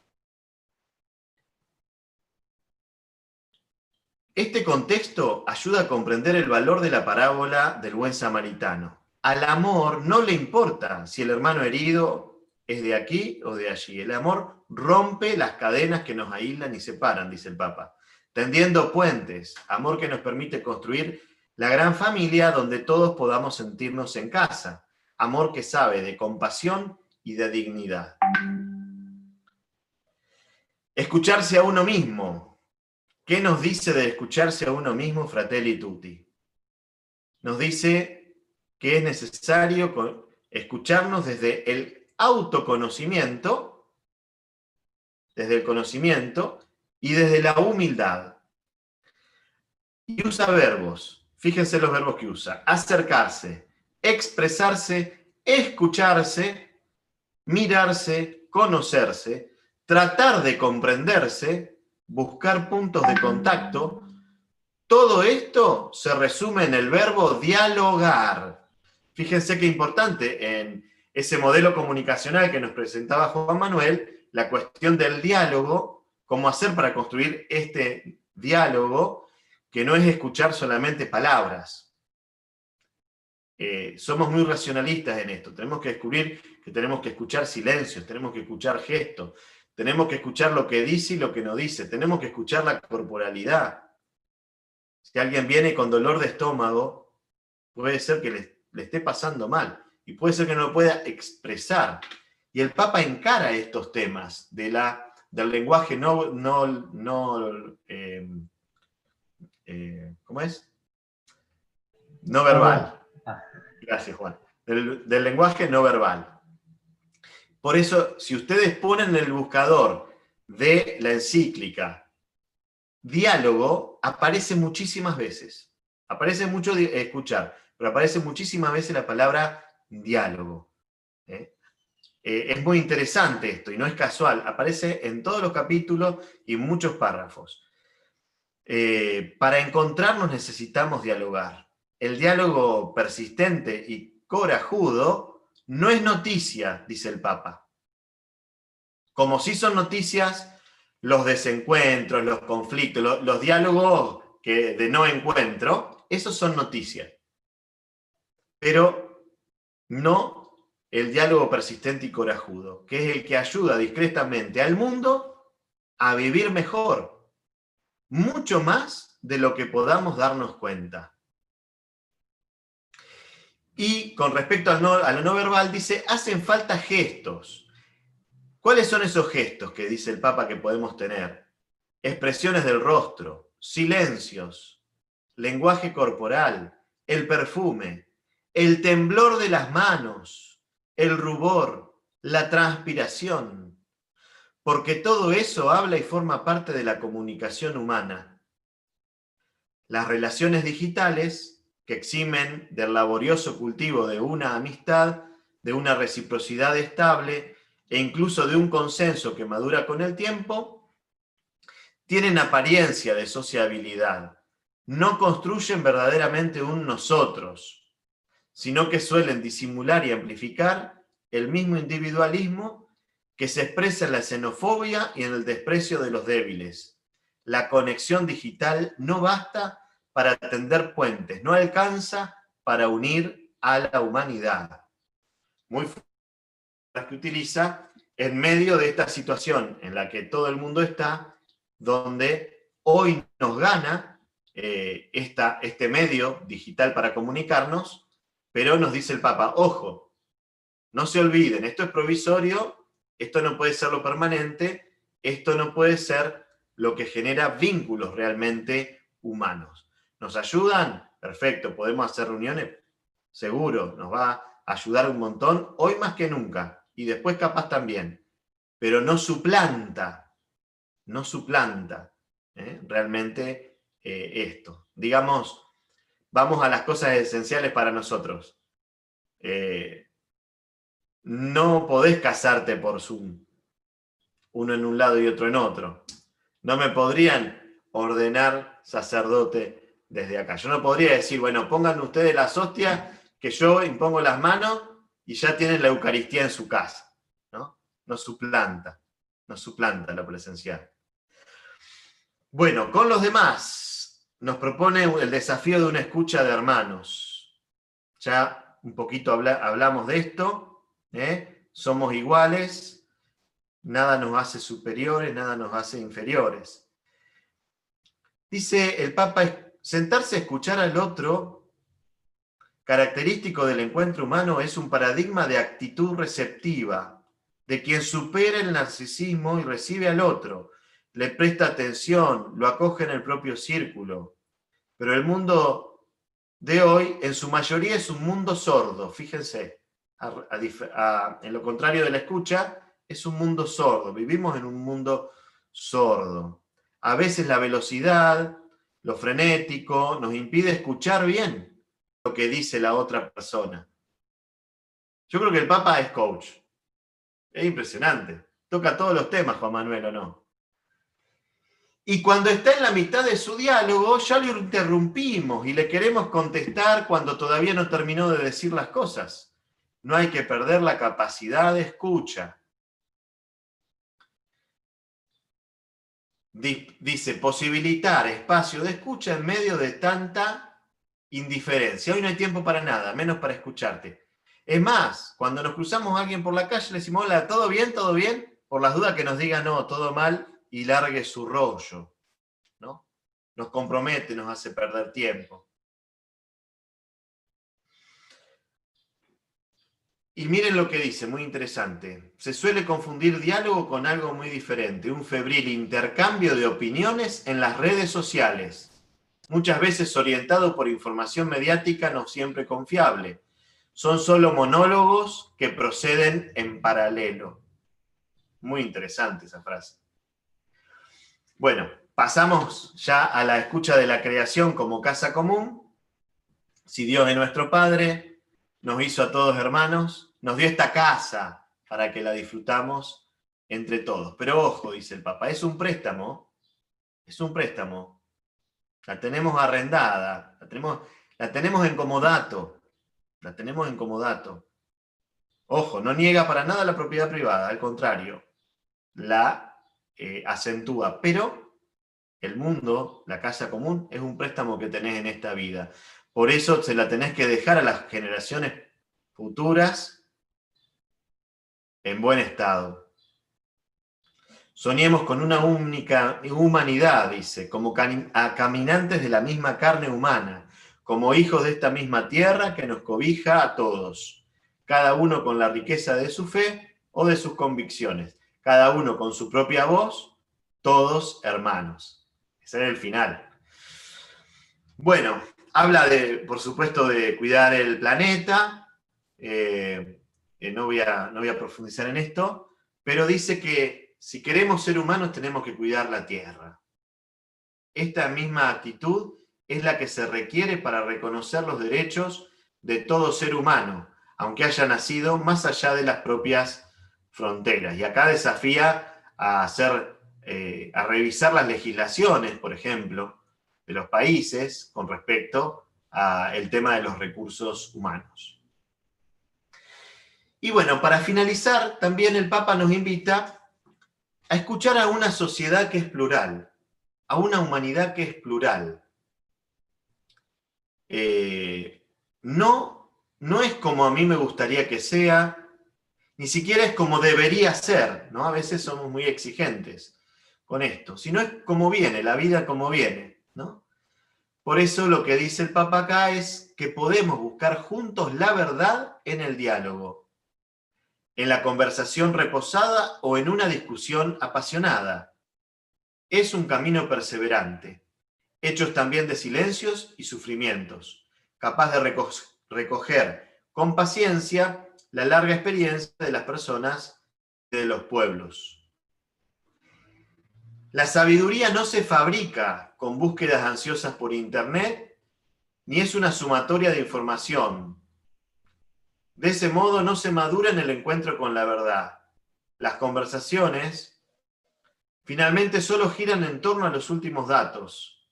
Este contexto ayuda a comprender el valor de la parábola del buen samaritano. Al amor no le importa si el hermano herido es de aquí o de allí. El amor rompe las cadenas que nos aíslan y separan, dice el Papa, tendiendo puentes, amor que nos permite construir la gran familia donde todos podamos sentirnos en casa, amor que sabe de compasión y de dignidad. Escucharse a uno mismo. ¿Qué nos dice de escucharse a uno mismo, Fratelli Tutti? Nos dice que es necesario escucharnos desde el autoconocimiento, desde el conocimiento y desde la humildad. Y usa verbos, fíjense los verbos que usa: acercarse, expresarse, escucharse, mirarse, conocerse, tratar de comprenderse, buscar puntos de contacto. Todo esto se resume en el verbo dialogar. Fíjense qué importante en ese modelo comunicacional que nos presentaba Juan Manuel, la cuestión del diálogo, cómo hacer para construir este diálogo, que no es escuchar solamente palabras. Somos muy racionalistas en esto, tenemos que descubrir que tenemos que escuchar silencios, tenemos que escuchar gestos, tenemos que escuchar lo que dice y lo que no dice, tenemos que escuchar la corporalidad. Si alguien viene con dolor de estómago, puede ser que le esté pasando mal, y puede ser que no lo pueda expresar. Y el Papa encara estos temas del lenguaje ¿cómo es? No verbal. Gracias, Juan. Del lenguaje no verbal. Por eso, si ustedes ponen en el buscador de la encíclica diálogo, aparece muchísimas veces. Aparece mucho escuchar, pero aparece muchísimas veces la palabra diálogo. Es muy interesante esto, y no es casual. Aparece en todos los capítulos y en muchos párrafos. Para encontrarnos necesitamos dialogar. El diálogo persistente y corajudo, no es noticia, dice el Papa. Como si son noticias los desencuentros, los conflictos, los diálogos de no encuentro, esos son noticias. Pero no el diálogo persistente y corajudo, que es el que ayuda discretamente al mundo a vivir mejor, mucho más de lo que podamos darnos cuenta. Y con respecto a lo no verbal, dice, hacen falta gestos. ¿Cuáles son esos gestos que dice el Papa que podemos tener? Expresiones del rostro, silencios, lenguaje corporal, el perfume, el temblor de las manos, el rubor, la transpiración, porque todo eso habla y forma parte de la comunicación humana. Las relaciones digitales, que eximen del laborioso cultivo de una amistad, de una reciprocidad estable e incluso de un consenso que madura con el tiempo, tienen apariencia de sociabilidad, no construyen verdaderamente un nosotros, sino que suelen disimular y amplificar el mismo individualismo que se expresa en la xenofobia y en el desprecio de los débiles. La conexión digital no basta para tender puentes, no alcanza para unir a la humanidad. Muy fuerte las que utiliza en medio de esta situación en la que todo el mundo está, donde hoy nos gana este medio digital para comunicarnos, pero nos dice el Papa, ojo, no se olviden, esto es provisorio, esto no puede ser lo permanente, esto no puede ser lo que genera vínculos realmente humanos. ¿Nos ayudan? Perfecto, podemos hacer reuniones, seguro, nos va a ayudar un montón, hoy más que nunca, y después capaz también, pero no suplanta realmente esto. Digamos, vamos a las cosas esenciales para nosotros. No podés casarte por Zoom, uno en un lado y otro en otro. No me podrían ordenar sacerdote desde acá. Yo no podría decir, bueno, pongan ustedes las hostias, que yo impongo las manos y ya tienen la Eucaristía en su casa. No suplanta lo presencial. Bueno, con los demás nos propone el desafío de una escucha de hermanos. Ya un poquito hablamos de esto, somos iguales, nada nos hace superiores, nada nos hace inferiores. Dice el Papa, sentarse a escuchar al otro, característico del encuentro humano, es un paradigma de actitud receptiva, de quien supera el narcisismo y recibe al otro, le presta atención, lo acoge en el propio círculo. Pero el mundo de hoy, en su mayoría, es un mundo sordo, fíjense, en lo contrario de la escucha, es un mundo sordo, vivimos en un mundo sordo. A veces la velocidad, lo frenético, nos impide escuchar bien lo que dice la otra persona. Yo creo que el Papa es coach. Es impresionante. Toca todos los temas, Juan Manuel, ¿o no? Y cuando está en la mitad de su diálogo, ya lo interrumpimos y le queremos contestar cuando todavía no terminó de decir las cosas. No hay que perder la capacidad de escucha. Dice, posibilitar espacio de escucha en medio de tanta indiferencia. Hoy no hay tiempo para nada, menos para escucharte. Es más, cuando nos cruzamos a alguien por la calle, le decimos, hola, ¿todo bien? ¿Todo bien? Por las dudas que nos diga, no, todo mal, y largue su rollo, ¿no? Nos compromete, nos hace perder tiempo. Y miren lo que dice, muy interesante. Se suele confundir diálogo con algo muy diferente, un febril intercambio de opiniones en las redes sociales, muchas veces orientado por información mediática no siempre confiable. Son solo monólogos que proceden en paralelo. Muy interesante esa frase. Bueno, pasamos ya a la escucha de la creación como casa común. Si Dios es nuestro Padre, nos hizo a todos hermanos, nos dio esta casa para que la disfrutamos entre todos. Pero ojo, dice el Papa, es un préstamo. La tenemos arrendada, la tenemos en comodato. La tenemos en comodato. Ojo, no niega para nada la propiedad privada, al contrario, la acentúa. Pero el mundo, la casa común, es un préstamo que tenés en esta vida. Por eso se la tenés que dejar a las generaciones futuras en buen estado. Soñemos con una única humanidad, dice, como caminantes de la misma carne humana, como hijos de esta misma tierra que nos cobija a todos, cada uno con la riqueza de su fe o de sus convicciones, cada uno con su propia voz, todos hermanos. Ese era el final. Bueno, habla por supuesto, de cuidar el planeta. No voy a profundizar en esto, pero dice que si queremos ser humanos tenemos que cuidar la tierra. Esta misma actitud es la que se requiere para reconocer los derechos de todo ser humano, aunque haya nacido más allá de las propias fronteras. Y acá desafía a revisar las legislaciones, por ejemplo, de los países con respecto al tema de los recursos humanos. Y bueno, para finalizar, también el Papa nos invita a escuchar a una sociedad que es plural, a una humanidad que es plural. No es como a mí me gustaría que sea, ni siquiera es como debería ser, ¿no? A veces somos muy exigentes con esto, sino es como viene, la vida como viene, ¿no? Por eso lo que dice el Papa acá es que podemos buscar juntos la verdad en el diálogo, en la conversación reposada o en una discusión apasionada. Es un camino perseverante, hechos también de silencios y sufrimientos, capaz de recoger con paciencia la larga experiencia de las personas y de los pueblos. La sabiduría no se fabrica con búsquedas ansiosas por internet, ni es una sumatoria de información. De ese modo no se madura en el encuentro con la verdad. Las conversaciones finalmente solo giran en torno a los últimos datos.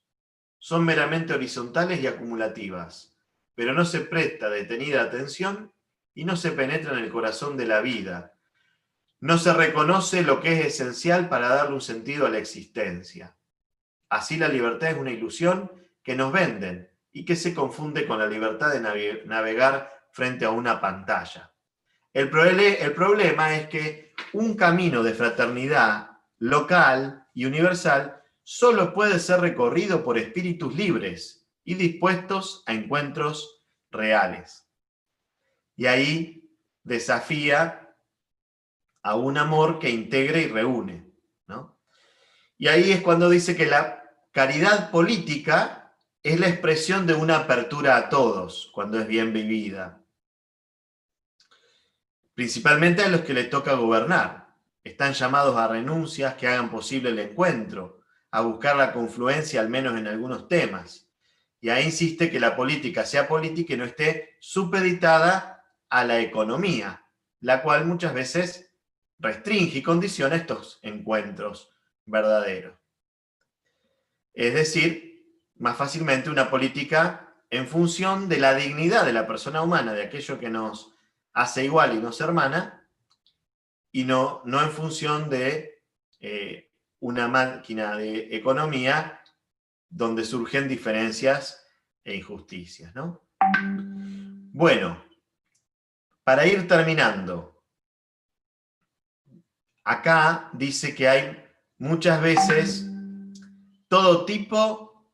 Son meramente horizontales y acumulativas, pero no se presta detenida atención y no se penetra en el corazón de la vida. No se reconoce lo que es esencial para darle un sentido a la existencia. Así la libertad es una ilusión que nos venden y que se confunde con la libertad de navegar frente a una pantalla. El problema es que un camino de fraternidad local y universal solo puede ser recorrido por espíritus libres y dispuestos a encuentros reales. Y ahí desafía a un amor que integre y reúne, ¿no? Y ahí es cuando dice que la caridad política es la expresión de una apertura a todos, cuando es bien vivida. Principalmente a los que les toca gobernar. Están llamados a renuncias que hagan posible el encuentro, a buscar la confluencia al menos en algunos temas. Y ahí insiste que la política sea política y no esté supeditada a la economía, la cual muchas veces restringe y condiciona estos encuentros verdaderos. Es decir, más fácilmente una política en función de la dignidad de la persona humana, de aquello que nos hace igual y nos hermana, y no en función de una máquina de economía donde surgen diferencias e injusticias, ¿no? Bueno, para ir terminando, acá dice que hay muchas veces todo tipo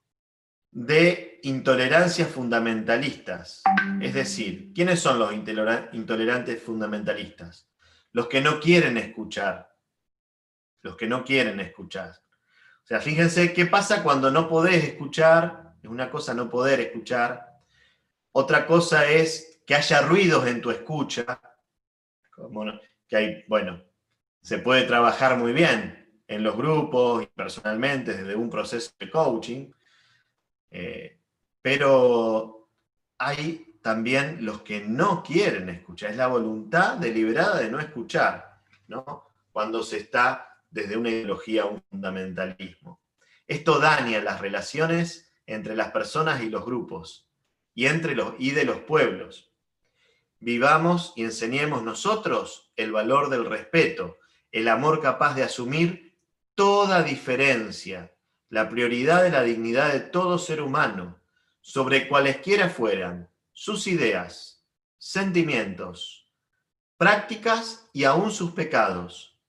de intolerancias fundamentalistas. Es decir, ¿quiénes son los intolerantes fundamentalistas? Los que no quieren escuchar. Los que no quieren escuchar. O sea, fíjense qué pasa cuando no podés escuchar. Es una cosa no poder escuchar. Otra cosa es que haya ruidos en tu escucha. Que hay, bueno, se puede trabajar muy bien en los grupos y personalmente desde un proceso de coaching. Pero hay también los que no quieren escuchar, es la voluntad deliberada de no escuchar, ¿no? Cuando se está desde una ideología a un fundamentalismo. Esto daña las relaciones entre las personas y los grupos, y de los pueblos. Vivamos y enseñemos nosotros el valor del respeto, el amor capaz de asumir toda diferencia, la prioridad de la dignidad de todo ser humano, sobre cualesquiera fueran sus ideas, sentimientos, prácticas y aún sus pecados.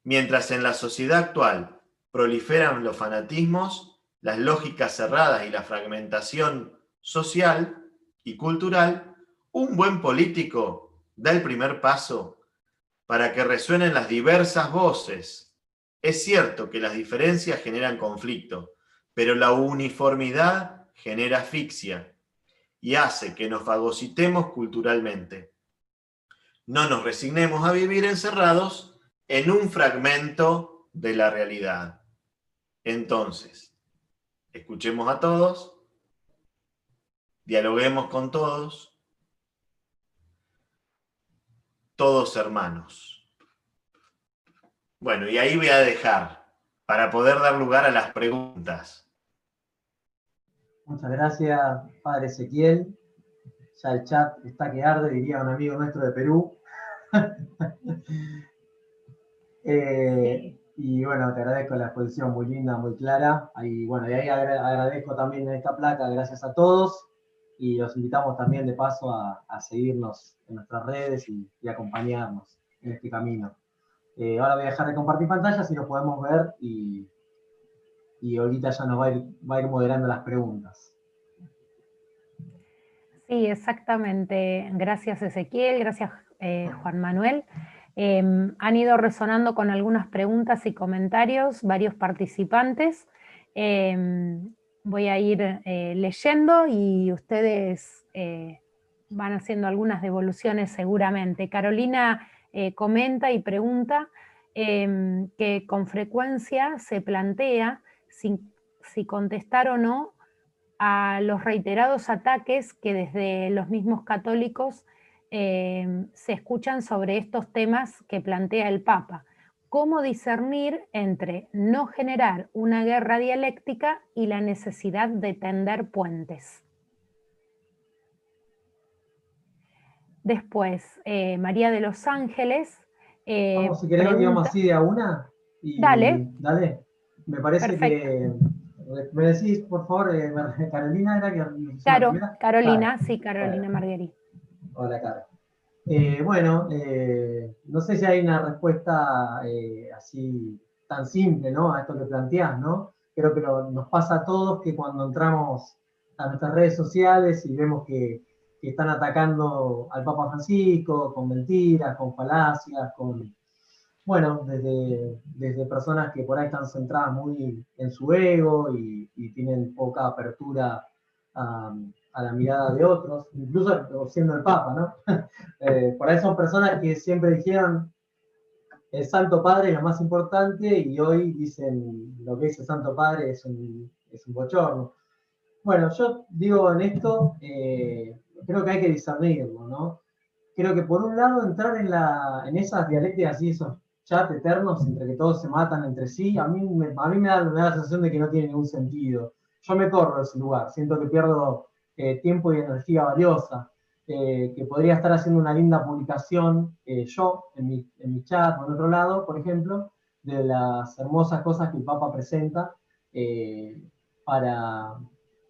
Mientras en la sociedad actual proliferan los fanatismos, las lógicas cerradas y la fragmentación social y cultural, un buen político da el primer paso para que resuenen las diversas voces. Es cierto que las diferencias generan conflicto, pero la uniformidad genera asfixia y hace que nos fagocitemos culturalmente. No nos resignemos a vivir encerrados en un fragmento de la realidad. Entonces, escuchemos a todos, dialoguemos con todos, todos hermanos. Bueno, y ahí voy a dejar para poder dar lugar a las preguntas. Muchas gracias, Padre Ezequiel. Ya el chat está que arde, diría un amigo nuestro de Perú. Y bueno, te agradezco la exposición muy linda, muy clara. Y bueno, y ahí agradezco también esta placa, gracias a todos. Y los invitamos también de paso a seguirnos en nuestras redes y acompañarnos en este camino. Ahora voy a dejar de compartir pantalla, si nos podemos ver, y Olguita ya nos va a ir moderando las preguntas. Sí, exactamente. Gracias, Ezequiel, gracias, Juan Manuel. Han ido resonando con algunas preguntas y comentarios varios participantes. Voy a ir leyendo y ustedes van haciendo algunas devoluciones seguramente. Carolina comenta y pregunta que con frecuencia se plantea si contestar o no a los reiterados ataques que desde los mismos católicos se escuchan sobre estos temas que plantea el Papa. ¿Cómo discernir entre no generar una guerra dialéctica y la necesidad de tender puentes? Después, María de los Ángeles. Vamos, si querés, digamos así de a una. Dale. Dale. Me parece Perfecto. que... ¿Me decís, por favor, Carolina era que... Claro, Carolina, Claro. sí, Carolina Marguerite. Hola, Caro. Bueno, no sé si hay una respuesta así tan simple, ¿no? A esto que planteás, ¿no? Creo que nos pasa a todos que cuando entramos a nuestras redes sociales y vemos que están atacando al Papa Francisco con mentiras, con falacias, bueno, desde personas que por ahí están centradas muy en su ego y tienen poca apertura a la mirada de otros, incluso siendo el Papa, ¿no? Por ahí son personas que siempre dijeron el Santo Padre es lo más importante y hoy dicen lo que dice el Santo Padre es un bochorno. Bueno, yo digo en esto, creo que hay que discernirlo, ¿no? Creo que por un lado entrar en esas dialécticas y esos chats eternos entre que todos se matan entre sí, a mí me da la sensación de que no tiene ningún sentido. Yo me corro de ese lugar, siento que pierdo tiempo y energía valiosa, que podría estar haciendo una linda publicación yo en mi chat o en otro lado, por ejemplo, de las hermosas cosas que el Papa presenta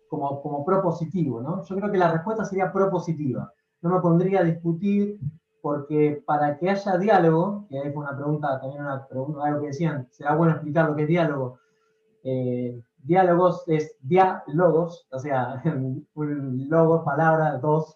como propositivo, ¿no? Yo creo que la respuesta sería propositiva. No me pondría a discutir porque para que haya diálogo, que ahí fue una pregunta, también algo que decían, será bueno explicar lo que es diálogo. Diálogos es diálogos, o sea, un logo, palabra, dos,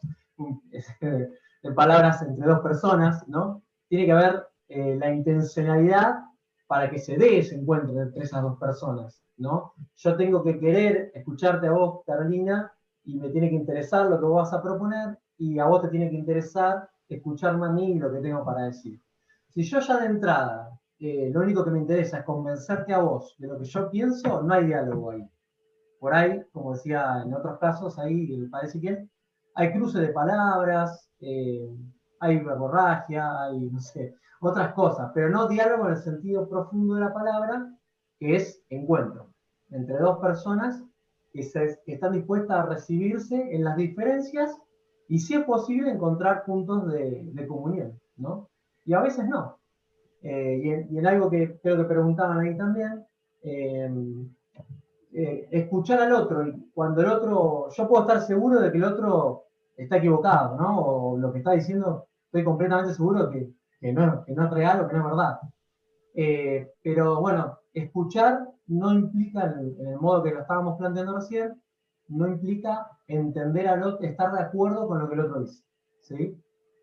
de palabras entre dos personas, ¿no? Tiene que haber la intencionalidad para que se dé ese encuentro entre esas dos personas, ¿no? Yo tengo que querer escucharte a vos, Carolina, y me tiene que interesar lo que vos vas a proponer, y a vos te tiene que interesar escucharme a mí y lo que tengo para decir. Si yo ya de entrada lo único que me interesa es convencerte a vos de lo que yo pienso, no hay diálogo ahí. Por ahí, como decía en otros casos, ahí parece que hay cruce de palabras, hay verborragia, hay, no sé, otras cosas, pero no diálogo en el sentido profundo de la palabra, que es encuentro entre dos personas que están dispuestas a recibirse en las diferencias y si es posible encontrar puntos de comunión, ¿no? Y a veces no. Y en algo que creo que preguntaban ahí también, escuchar al otro, y cuando el otro, yo puedo estar seguro de que el otro está equivocado, ¿no? O lo que está diciendo, estoy completamente seguro que no es real o que no es verdad. Pero bueno, escuchar no implica, en el modo que lo estábamos planteando recién, no implica entender al otro, estar de acuerdo con lo que el otro dice, ¿sí?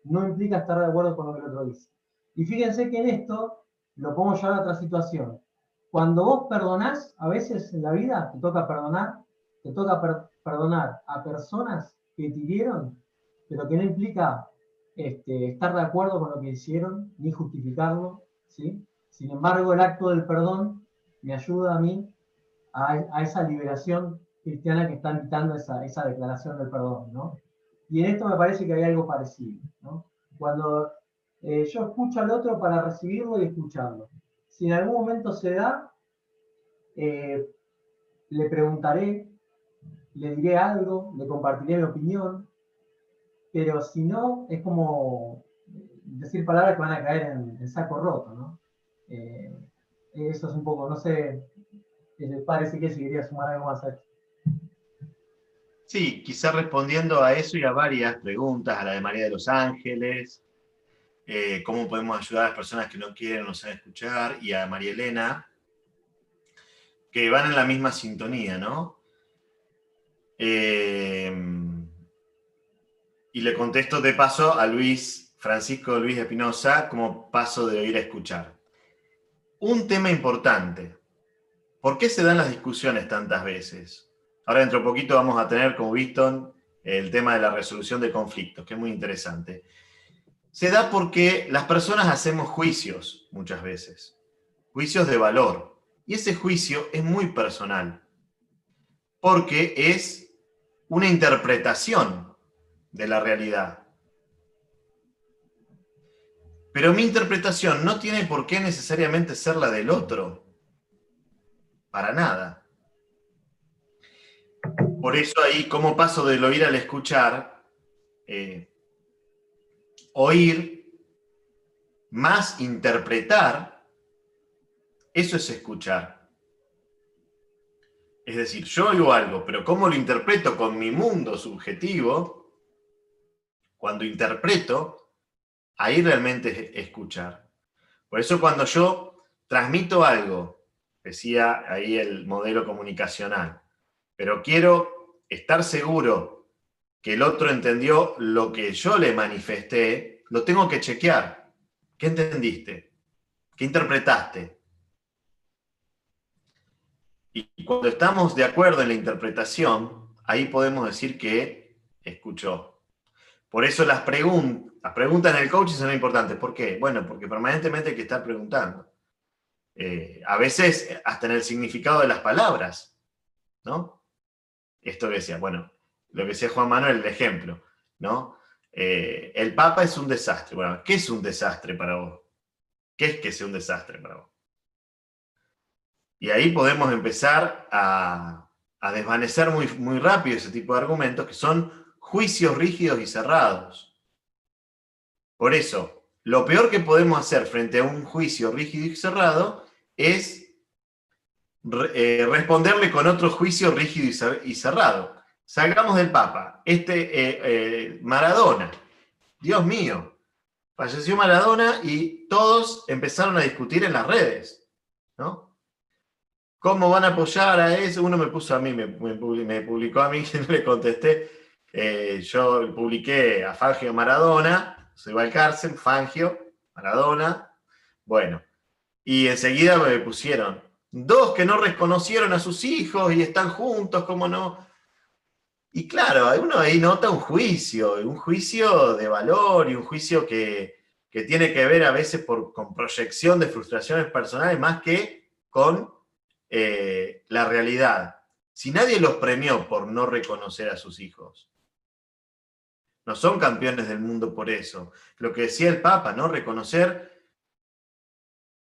No implica estar de acuerdo con lo que el otro dice. Y fíjense que en esto lo podemos llevar a otra situación. Cuando vos perdonás, a veces en la vida te toca perdonar a personas que te hirieron, pero que no implica estar de acuerdo con lo que hicieron, ni justificarlo, ¿sí? Sin embargo, el acto del perdón me ayuda a mí a esa liberación cristiana que está invitando esa declaración del perdón, ¿no? Y en esto me parece que hay algo parecido, ¿no? Cuando yo escucho al otro para recibirlo y escucharlo. Si en algún momento se da, le preguntaré, le diré algo, le compartiré mi opinión, pero si no, es como decir palabras que van a caer en saco roto, ¿no? Eso es un poco, no sé, parece que si quería sumar algo más aquí. Sí, quizás respondiendo a eso y a varias preguntas, a la de María de los Ángeles, cómo podemos ayudar a las personas que no quieren o no saben escuchar, y a María Elena, que van en la misma sintonía, ¿no? Y le contesto de paso a Francisco Luis Espinosa como paso de oír a escuchar. Un tema importante. ¿Por qué se dan las discusiones tantas veces? Ahora dentro de poquito vamos a tener como visto el tema de la resolución de conflictos, que es muy interesante. Se da porque las personas hacemos juicios muchas veces, juicios de valor, y ese juicio es muy personal, porque es una interpretación de la realidad. Pero mi interpretación no tiene por qué necesariamente ser la del otro, para nada. Por eso ahí, como paso del oír al escuchar, oír más interpretar, eso es escuchar. Es decir, yo oigo algo, pero ¿cómo lo interpreto con mi mundo subjetivo? Cuando interpreto, ahí realmente es escuchar. Por eso cuando yo transmito algo, decía ahí el modelo comunicacional, pero quiero estar seguro que el otro entendió lo que yo le manifesté, lo tengo que chequear. ¿Qué entendiste? ¿Qué interpretaste? Y cuando estamos de acuerdo en la interpretación, ahí podemos decir que escuchó. Por eso las preguntas en el coaching son importantes. ¿Por qué? Bueno, porque permanentemente hay que estar preguntando. A veces hasta en el significado de las palabras, ¿no? Esto que decía, bueno, lo que decía Juan Manuel, el ejemplo, ¿no? El Papa es un desastre. Bueno, ¿qué es un desastre para vos? ¿Qué es que sea un desastre para vos? Y ahí podemos empezar a desvanecer muy, muy rápido ese tipo de argumentos que son juicios rígidos y cerrados. Por eso, lo peor que podemos hacer frente a un juicio rígido y cerrado es responderle con otro juicio rígido y cerrado. Salgamos del Papa. Maradona. Dios mío. Falleció Maradona y todos empezaron a discutir en las redes, ¿no? ¿Cómo van a apoyar a eso? Uno me puso a mí, me publicó a mí, que no le contesté. Yo publiqué a Fangio Maradona, se va al cárcel, Fangio, Maradona. Bueno, y enseguida me pusieron dos que no reconocieron a sus hijos y están juntos, ¿cómo no? Y claro, uno ahí nota un juicio de valor y un juicio que tiene que ver a veces con proyección de frustraciones personales más que con la realidad. Si nadie los premió por no reconocer a sus hijos, no son campeones del mundo por eso. Lo que decía el Papa, ¿no? Reconocer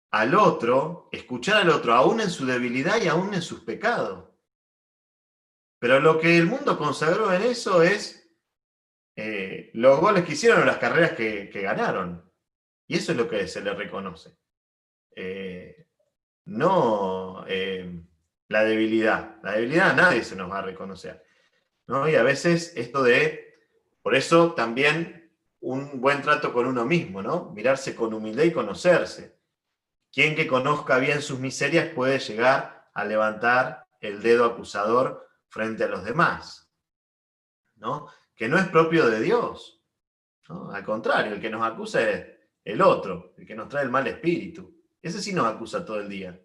al otro, escuchar al otro, aún en su debilidad y aún en sus pecados. Pero lo que el mundo consagró en eso es los goles que hicieron o las carreras que ganaron. Y eso es lo que se le reconoce. No la debilidad. La debilidad nadie se nos va a reconocer, ¿no? Y a veces esto por eso también un buen trato con uno mismo, ¿no? Mirarse con humildad y conocerse. Quien que conozca bien sus miserias puede llegar a levantar el dedo acusador frente a los demás, ¿no? Que no es propio de Dios, ¿no? Al contrario, el que nos acusa es el otro, el que nos trae el mal espíritu. Ese sí nos acusa todo el día.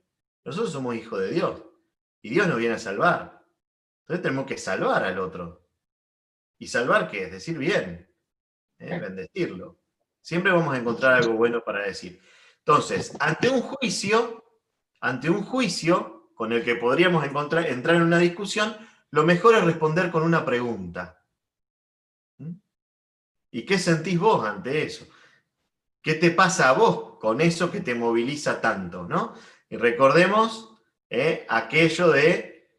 Nosotros somos hijos de Dios y Dios nos viene a salvar. Entonces tenemos que salvar al otro. ¿Y salvar qué es? Decir bien, bendecirlo. Siempre vamos a encontrar algo bueno para decir. Entonces, ante un juicio con el que podríamos entrar en una discusión, lo mejor es responder con una pregunta. ¿Y qué sentís vos ante eso? ¿Qué te pasa a vos con eso que te moviliza tanto, ¿no? Y recordemos aquello de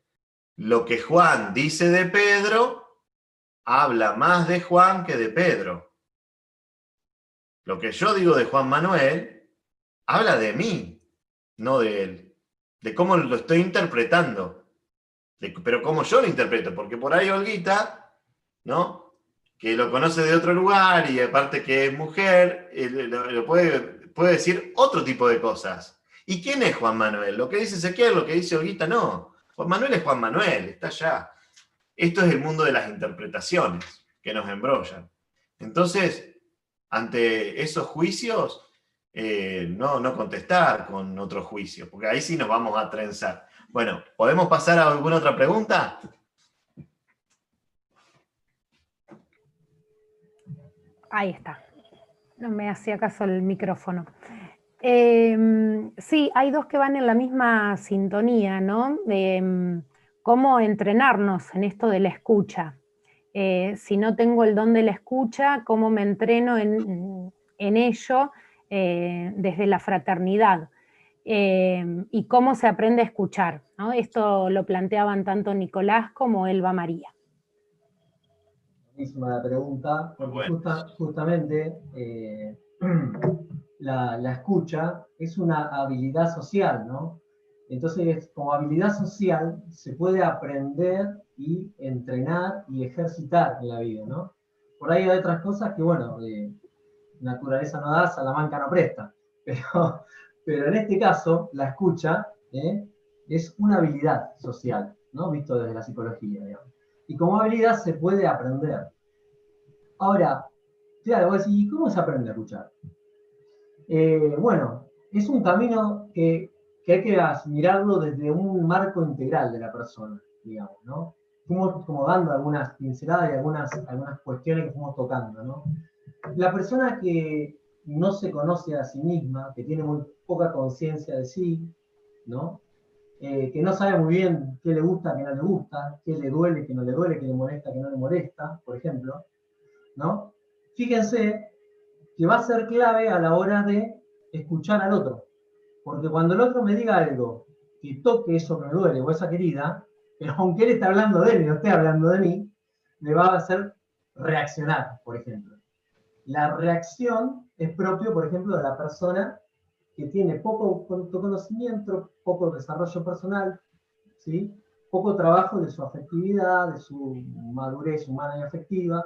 lo que Juan dice de Pedro, habla más de Juan que de Pedro. Lo que yo digo de Juan Manuel, habla de mí, no de él. De cómo lo estoy interpretando. Pero cómo yo lo interpreto, porque por ahí Olguita, ¿no? Que lo conoce de otro lugar y aparte que es mujer, lo puede decir otro tipo de cosas. ¿Y quién es Juan Manuel? Lo que dice Ezequiel, lo que dice Olguita, no. Juan Manuel es Juan Manuel, está allá. Esto es el mundo de las interpretaciones que nos embrollan. Entonces, ante esos juicios, no contestar con otro juicio, porque ahí sí nos vamos a trenzar. Bueno, ¿podemos pasar a alguna otra pregunta? Ahí está. No me hacía caso el micrófono. Sí, hay dos que van en la misma sintonía, ¿no? Cómo entrenarnos en esto de la escucha. Si no tengo el don de la escucha, cómo me entreno en ello desde la fraternidad. Y cómo se aprende a escuchar, ¿no? Esto lo planteaban tanto Nicolás como Elba María. Buenísima la pregunta, porque justamente la escucha es una habilidad social, ¿no? Entonces, como habilidad social se puede aprender y entrenar y ejercitar en la vida, ¿no? Por ahí hay otras cosas que, bueno, naturaleza no da, Salamanca no presta, pero en este caso, la escucha es una habilidad social, ¿no? Visto desde la psicología, digamos. Y como habilidad se puede aprender. Ahora, claro, vos decís, ¿y cómo se aprende a escuchar? Bueno, es un camino que hay que mirarlo desde un marco integral de la persona, digamos, ¿no? Fuimos como dando algunas pinceladas y algunas cuestiones que fuimos tocando, ¿no? La persona que no se conoce a sí misma, que tiene muy poca conciencia de sí, ¿no? Que no sabe muy bien qué le gusta, qué no le gusta, qué le duele, qué no le duele, qué le molesta, qué no le molesta, por ejemplo, ¿no? Fíjense que va a ser clave a la hora de escuchar al otro, porque cuando el otro me diga algo que toque eso que me duele o esa querida, pero aunque él esté hablando de él y no esté hablando de mí, me va a hacer reaccionar, por ejemplo. La reacción es propio, por ejemplo, de la persona que tiene poco conocimiento, poco desarrollo personal, ¿sí? Poco trabajo de su afectividad, de su madurez humana y afectiva,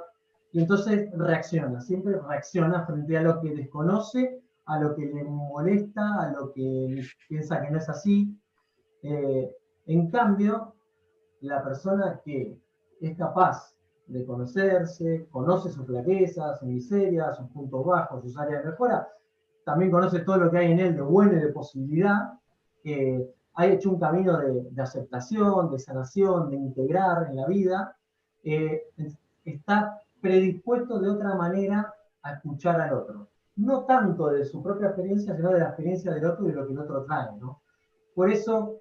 y entonces reacciona, siempre reacciona frente a lo que desconoce, a lo que le molesta, a lo que piensa que no es así. En cambio, la persona que es capaz de conocerse, conoce sus flaquezas, sus miserias, sus puntos bajos, sus áreas de mejora, también conoce todo lo que hay en él de bueno y de posibilidad, ha hecho un camino de aceptación, de sanación, de integrar en la vida, está predispuesto de otra manera a escuchar al otro. No tanto de su propia experiencia, sino de la experiencia del otro y de lo que el otro trae, ¿no? Por eso,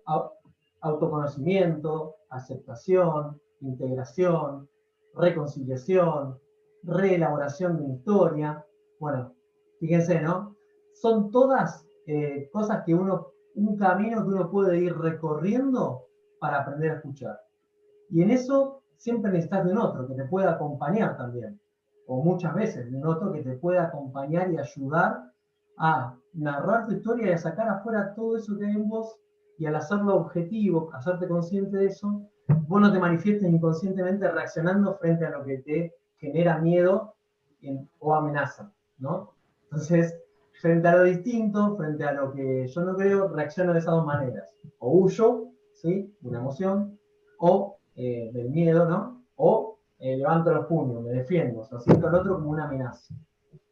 autoconocimiento, aceptación, integración, reconciliación, reelaboración de una historia. Bueno, fíjense, ¿no? Son todas cosas que un camino que uno puede ir recorriendo para aprender a escuchar. Y en eso siempre necesitas de un otro que te pueda acompañar también. o muchas veces noto que te puede acompañar y ayudar a narrar tu historia y a sacar afuera todo eso que hay en vos, y al hacerlo objetivo, hacerte consciente de eso, vos no te manifiestes inconscientemente reaccionando frente a lo que te genera miedo o amenaza, ¿no? Entonces, frente a lo distinto, frente a lo que yo no creo, reacciono de esas dos maneras. O huyo, ¿sí? De una emoción, o del miedo, ¿no? O levanto los puños, me defiendo, o sea, siento al otro como una amenaza,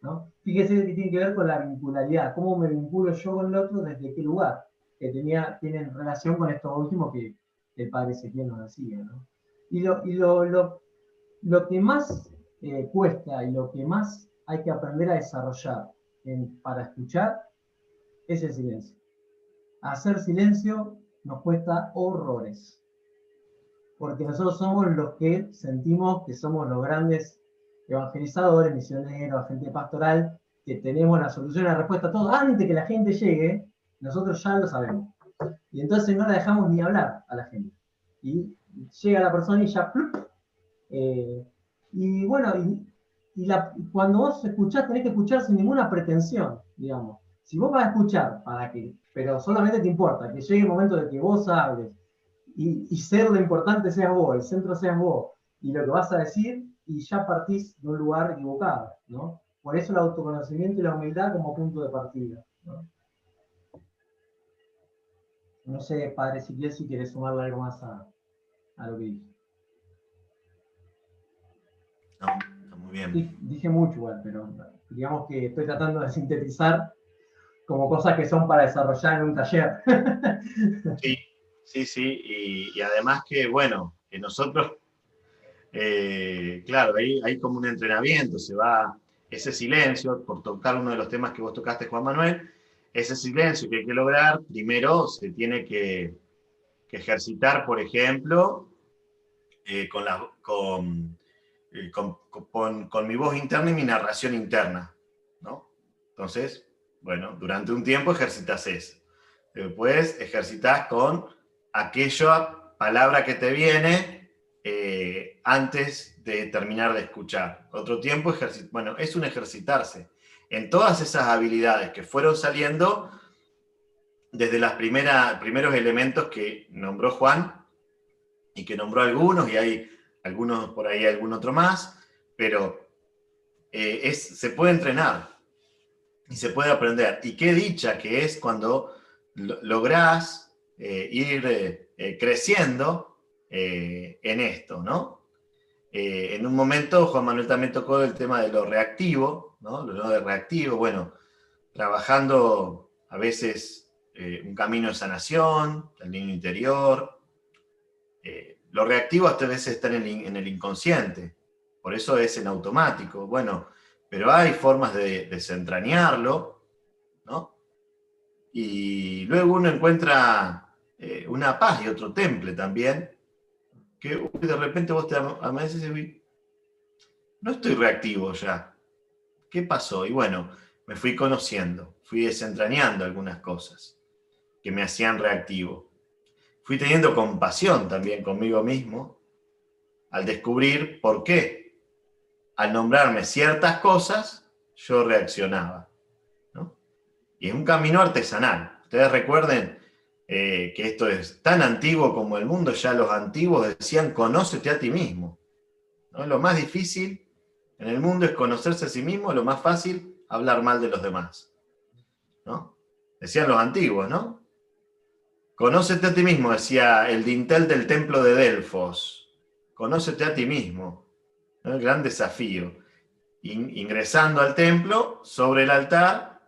¿no? Fíjese que tiene que ver con la vincularidad, cómo me vinculo yo con el otro, desde qué lugar, que tienen relación con esto último que el padre Ezequiel nos decía, ¿no? Y lo que más cuesta y lo que más hay que aprender a desarrollar para escuchar es el silencio. Hacer silencio nos cuesta horrores, porque nosotros somos los que sentimos que somos los grandes evangelizadores, misioneros, agente pastoral, que tenemos la solución y la respuesta a todo. Antes de que la gente llegue, nosotros ya lo sabemos. Y entonces no la dejamos ni hablar a la gente. Y llega la persona y ya... y bueno, cuando vos escuchás, tenés que escuchar sin ninguna pretensión, digamos. Si vos vas a escuchar, pero solamente te importa que llegue el momento de que vos hables, y ser lo importante seas vos, el centro seas vos, y lo que vas a decir, y ya partís de un lugar equivocado, ¿no? Por eso el autoconocimiento y la humildad como punto de partida, ¿no? No sé, padre Ezequiel, si quieres sumarle algo más a lo que dije. No, está muy bien. Dije mucho igual, pero digamos que estoy tratando de sintetizar como cosas que son para desarrollar en un taller. Sí, y además que, bueno, que nosotros, claro, hay como un entrenamiento, se va ese silencio, por tocar uno de los temas que vos tocaste, Juan Manuel, ese silencio que hay que lograr, primero se tiene que ejercitar, por ejemplo, con mi voz interna y mi narración interna, ¿no? Entonces, bueno, durante un tiempo ejercitas eso. Después ejercitas con aquella palabra que te viene antes de terminar de escuchar. Otro tiempo, bueno, es un ejercitarse en todas esas habilidades que fueron saliendo desde los primeros elementos que nombró Juan y que nombró algunos, y hay algunos por ahí, algún otro más, pero se puede entrenar y se puede aprender. Y qué dicha que es cuando lográs ir creciendo en esto, ¿no? En un momento Juan Manuel también tocó el tema de lo reactivo, ¿no? Lo de reactivo, bueno, trabajando a veces un camino de sanación, el niño interior. Lo reactivo hasta a veces está en el inconsciente, por eso es en automático. Bueno, pero hay formas de desentrañarlo, ¿no? Y luego uno encuentra una paz y otro temple también, que de repente vos te amaneces y no estoy reactivo ya. ¿Qué pasó? Y bueno, me fui conociendo, fui desentrañando algunas cosas que me hacían reactivo. Fui teniendo compasión también conmigo mismo al descubrir por qué, al nombrarme ciertas cosas, yo reaccionaba, ¿no? Y es un camino artesanal. Ustedes recuerden que esto es tan antiguo como el mundo. Ya los antiguos decían, conócete a ti mismo, ¿no? Lo más difícil en el mundo es conocerse a sí mismo, lo más fácil, hablar mal de los demás, ¿no? Decían los antiguos, ¿no? Conócete a ti mismo, decía el dintel del templo de Delfos. Conócete a ti mismo, ¿no? El gran desafío. Ingresando al templo, sobre el altar,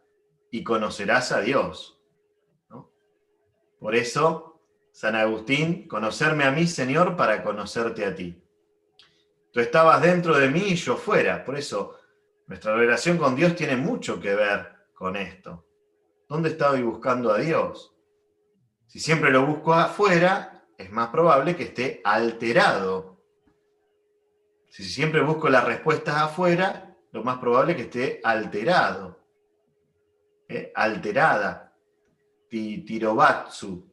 y conocerás a Dios, ¿no? Por eso, San Agustín, conocerme a mí, Señor, para conocerte a ti. Tú estabas dentro de mí y yo fuera. Por eso, nuestra relación con Dios tiene mucho que ver con esto. ¿Dónde estoy buscando a Dios? Si siempre lo busco afuera, es más probable que esté alterado. Si siempre busco las respuestas afuera, lo más probable es que esté alterado. Alterada. Tirobatsu.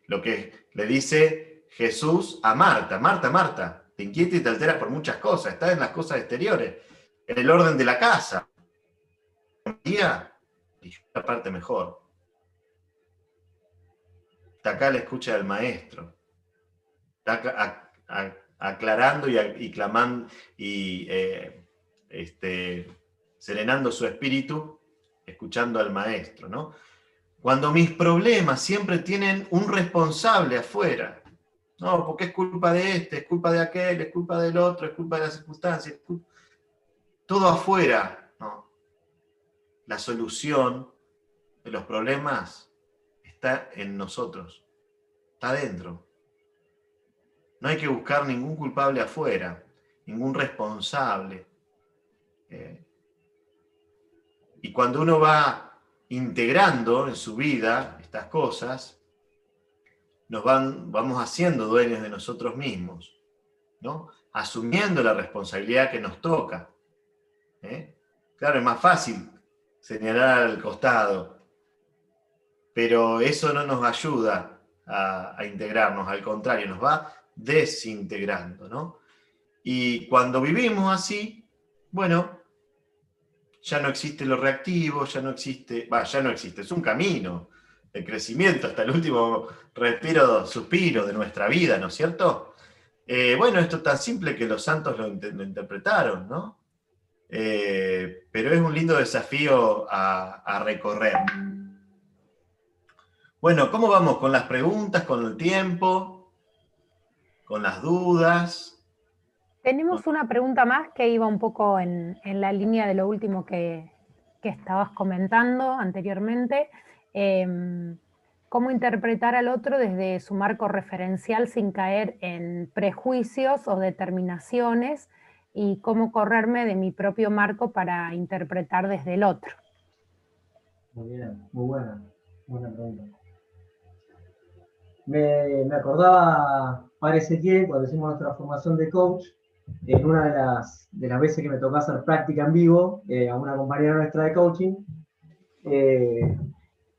Lo que le dice Jesús a Marta. Marta, Marta, te inquieta y te alteras por muchas cosas. Estás en las cosas exteriores. en el orden de la casa. María eligió la parte mejor. Está acá la escucha del maestro. Está acá, aclarando y clamando y serenando su espíritu, escuchando al maestro, ¿no? Cuando mis problemas siempre tienen un responsable afuera, no, porque es culpa de este, es culpa de aquel, es culpa del otro, es culpa de las circunstancias, todo afuera, ¿no? La solución de los problemas está en nosotros, está dentro. No hay que buscar ningún culpable afuera, ningún responsable. Y cuando uno va integrando en su vida estas cosas, vamos haciendo dueños de nosotros mismos, ¿no? Asumiendo la responsabilidad que nos toca. Claro, es más fácil señalar al costado, pero eso no nos ayuda a integrarnos, al contrario, nos va desintegrando, ¿no? Y cuando vivimos así, bueno, ya no existe lo reactivo, ya no existe, es un camino de crecimiento hasta el último suspiro de nuestra vida, ¿no es cierto? Bueno, esto es tan simple que los santos lo interpretaron, ¿no? Pero es un lindo desafío a recorrer. Bueno, ¿cómo vamos con las preguntas, con el tiempo, con las dudas? Tenemos una pregunta más que iba un poco en la línea de lo último que estabas comentando anteriormente. ¿Cómo interpretar al otro desde su marco referencial sin caer en prejuicios o determinaciones? Y cómo correrme de mi propio marco para interpretar desde el otro. Muy bien, muy buena pregunta. Me acordaba, Padre Ezequiel, cuando hicimos nuestra formación de coach, en una de las veces que me tocó hacer práctica en vivo a una compañera nuestra de coaching,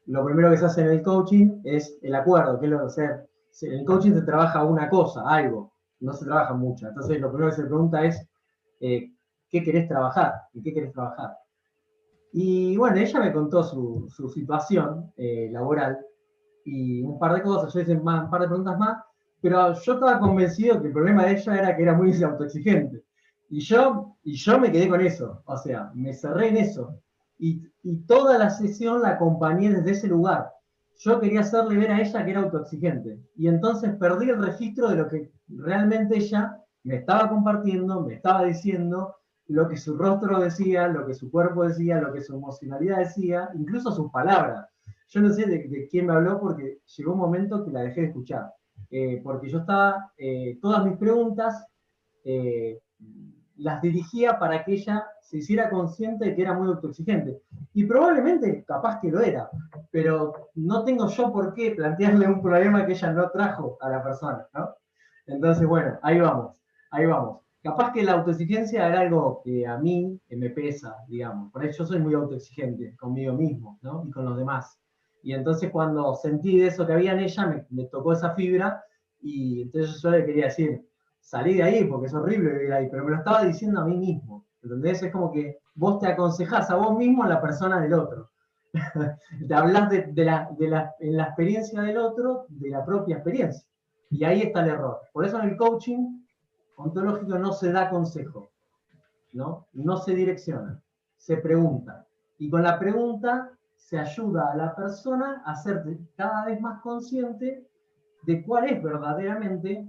lo primero que se hace en el coaching es el acuerdo, que es lo que hacer. En el coaching se trabaja una cosa, algo, no se trabaja mucho. Entonces lo primero que se pregunta es, ¿qué querés trabajar? ¿En qué querés trabajar? Y bueno, ella me contó su situación laboral y un par de cosas, yo hice un par de preguntas más, pero yo estaba convencido que el problema de ella era que era muy autoexigente. Y yo me quedé con eso, o sea, me cerré en eso. Y toda la sesión la acompañé desde ese lugar. Yo quería hacerle ver a ella que era autoexigente. Y entonces perdí el registro de lo que realmente ella me estaba compartiendo, me estaba diciendo, lo que su rostro decía, lo que su cuerpo decía, lo que su emocionalidad decía, incluso sus palabras. Yo no sé de quién me habló porque llegó un momento que la dejé de escuchar. Porque yo estaba, todas mis preguntas las dirigía para que ella se hiciera consciente de que era muy autoexigente. Y probablemente, capaz que lo era, pero no tengo yo por qué plantearle un problema que ella no trajo a la persona, ¿no? Entonces, bueno, ahí vamos. Capaz que la autoexigencia era algo que a mí me pesa, digamos. Por eso yo soy muy autoexigente conmigo mismo, ¿no? Y con los demás. Y entonces cuando sentí de eso que había en ella, me tocó esa fibra, y entonces yo le quería decir, salí de ahí porque es horrible vivir ahí, pero me lo estaba diciendo a mí mismo, ¿entendés? Es como que vos te aconsejás a vos mismo a la persona del otro. Te hablas en la experiencia del otro, de la propia experiencia. Y ahí está el error. Por eso en el coaching ontológico no se da consejo, ¿no? No se direcciona, se pregunta. Y con la pregunta se ayuda a la persona a ser cada vez más consciente de cuál es verdaderamente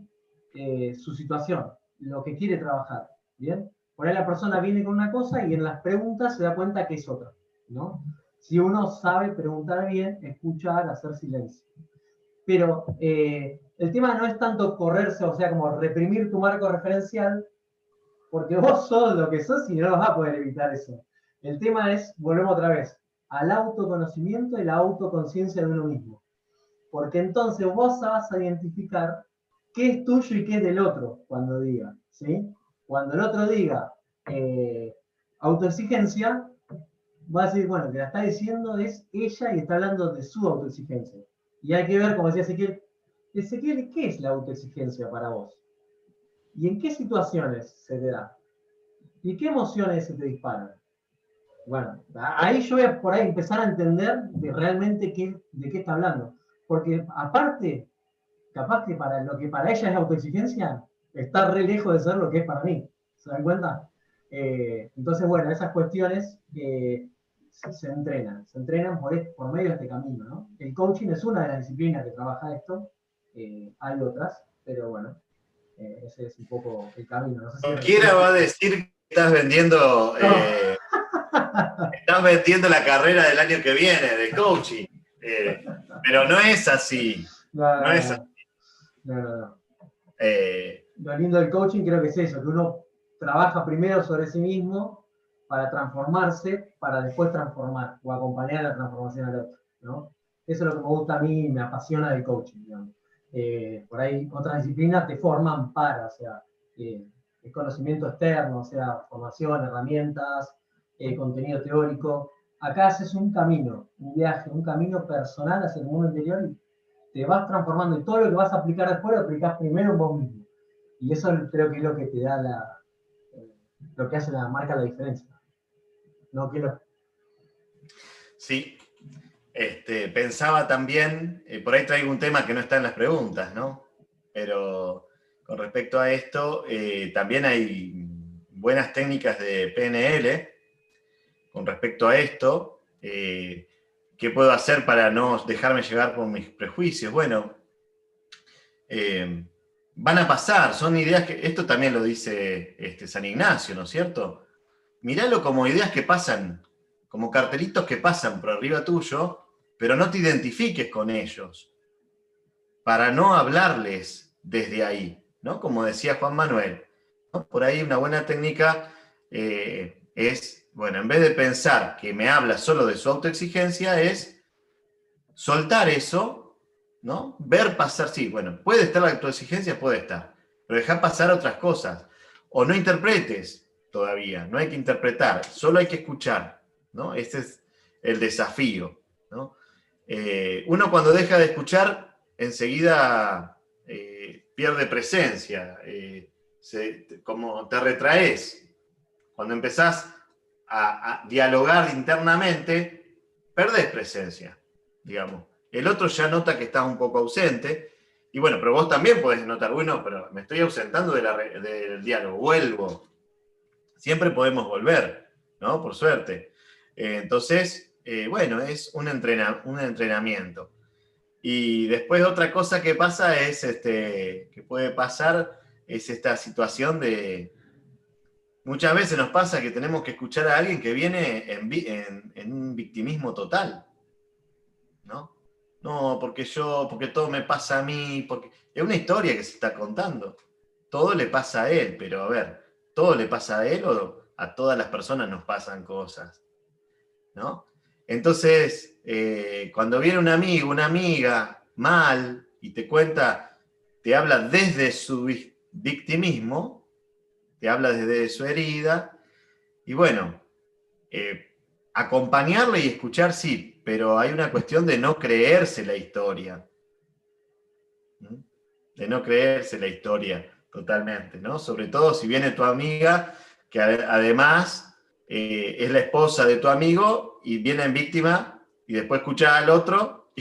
su situación, lo que quiere trabajar, ¿bien? Por ahí la persona viene con una cosa y en las preguntas se da cuenta que es otra, ¿no? Si uno sabe preguntar bien, escuchar, hacer silencio. Pero el tema no es tanto correrse, o sea, como reprimir tu marco referencial, porque vos sos lo que sos y no vas a poder evitar eso. El tema es, volvemos otra vez, al autoconocimiento y la autoconciencia de uno mismo. Porque entonces vos vas a identificar qué es tuyo y qué es del otro cuando diga, ¿sí? Cuando el otro diga autoexigencia, va a decir, bueno, que la está diciendo es ella y está hablando de su autoexigencia. Y hay que ver, como decía Ezequiel, ¿qué es la autoexigencia para vos? ¿Y en qué situaciones se te da? ¿Y qué emociones se te disparan? Bueno, ahí yo voy a por ahí empezar a entender de realmente de qué está hablando. Porque aparte, capaz que para lo que para ella es autoexigencia, está re lejos de ser lo que es para mí. ¿Se dan cuenta? Entonces, bueno, esas cuestiones se entrenan por medio de este camino, ¿no? El coaching es una de las disciplinas que trabaja esto, hay otras, pero bueno, ese es un poco el camino. No sé si Cualquiera va a decir que estás vendiendo la carrera del año que viene de coaching. Pero no es así. No es así. No. Lo lindo del coaching creo que es eso, que uno trabaja primero sobre sí mismo para transformarse, para después transformar o acompañar la transformación al otro, ¿no? Eso es lo que me gusta a mí, me apasiona del coaching, digamos. Por ahí otras disciplinas te forman para, o sea, el conocimiento externo, o sea, formación, herramientas, contenido teórico. Acá haces un camino, un viaje, un camino personal hacia el mundo interior y te vas transformando y todo lo que vas a aplicar después lo aplicás primero en vos mismo. Y eso creo que es lo que te da lo que hace marca la diferencia. ¿No? Sí. Pensaba también, por ahí traigo un tema que no está en las preguntas, ¿no? Pero con respecto a esto, también hay buenas técnicas de PNL con respecto a esto. ¿Qué puedo hacer para no dejarme llevar por mis prejuicios? Bueno, van a pasar, son ideas que, esto también lo dice San Ignacio, ¿no es cierto? Míralo como ideas que pasan, como cartelitos que pasan por arriba tuyo, pero no te identifiques con ellos, para no hablarles desde ahí, ¿no? Como decía Juan Manuel, ¿no? Por ahí una buena técnica es, bueno, en vez de pensar que me habla solo de su autoexigencia, es soltar eso, ¿no? Ver pasar, sí, bueno, puede estar la autoexigencia, puede estar, pero dejar pasar otras cosas, o no interpretes todavía, no hay que interpretar, solo hay que escuchar, ¿no? Este es el desafío, ¿no? Uno cuando deja de escuchar, enseguida pierde presencia, como te retraes. Cuando empezás a dialogar internamente, perdés presencia, digamos. El otro ya nota que estás un poco ausente, y bueno, pero vos también podés notar, bueno, pero me estoy ausentando del diálogo, vuelvo. Siempre podemos volver, ¿no? Por suerte. Entonces, bueno, es un entrenamiento. Y después otra cosa que pasa es, que puede pasar, es esta situación de, muchas veces nos pasa que tenemos que escuchar a alguien que viene en un victimismo total, ¿no? No, porque todo me pasa a mí, porque es una historia que se está contando. Todo le pasa a él, pero a ver, ¿todo le pasa a él o a todas las personas nos pasan cosas? ¿No? Entonces, cuando viene un amigo, una amiga mal y te cuenta, te habla desde su victimismo, te habla desde su herida, y bueno, acompañarle y escuchar sí, pero hay una cuestión de no creerse la historia. ¿Mm? De no creerse la historia totalmente, ¿no? Sobre todo si viene tu amiga, que además es la esposa de tu amigo y viene en víctima y después escucha al otro.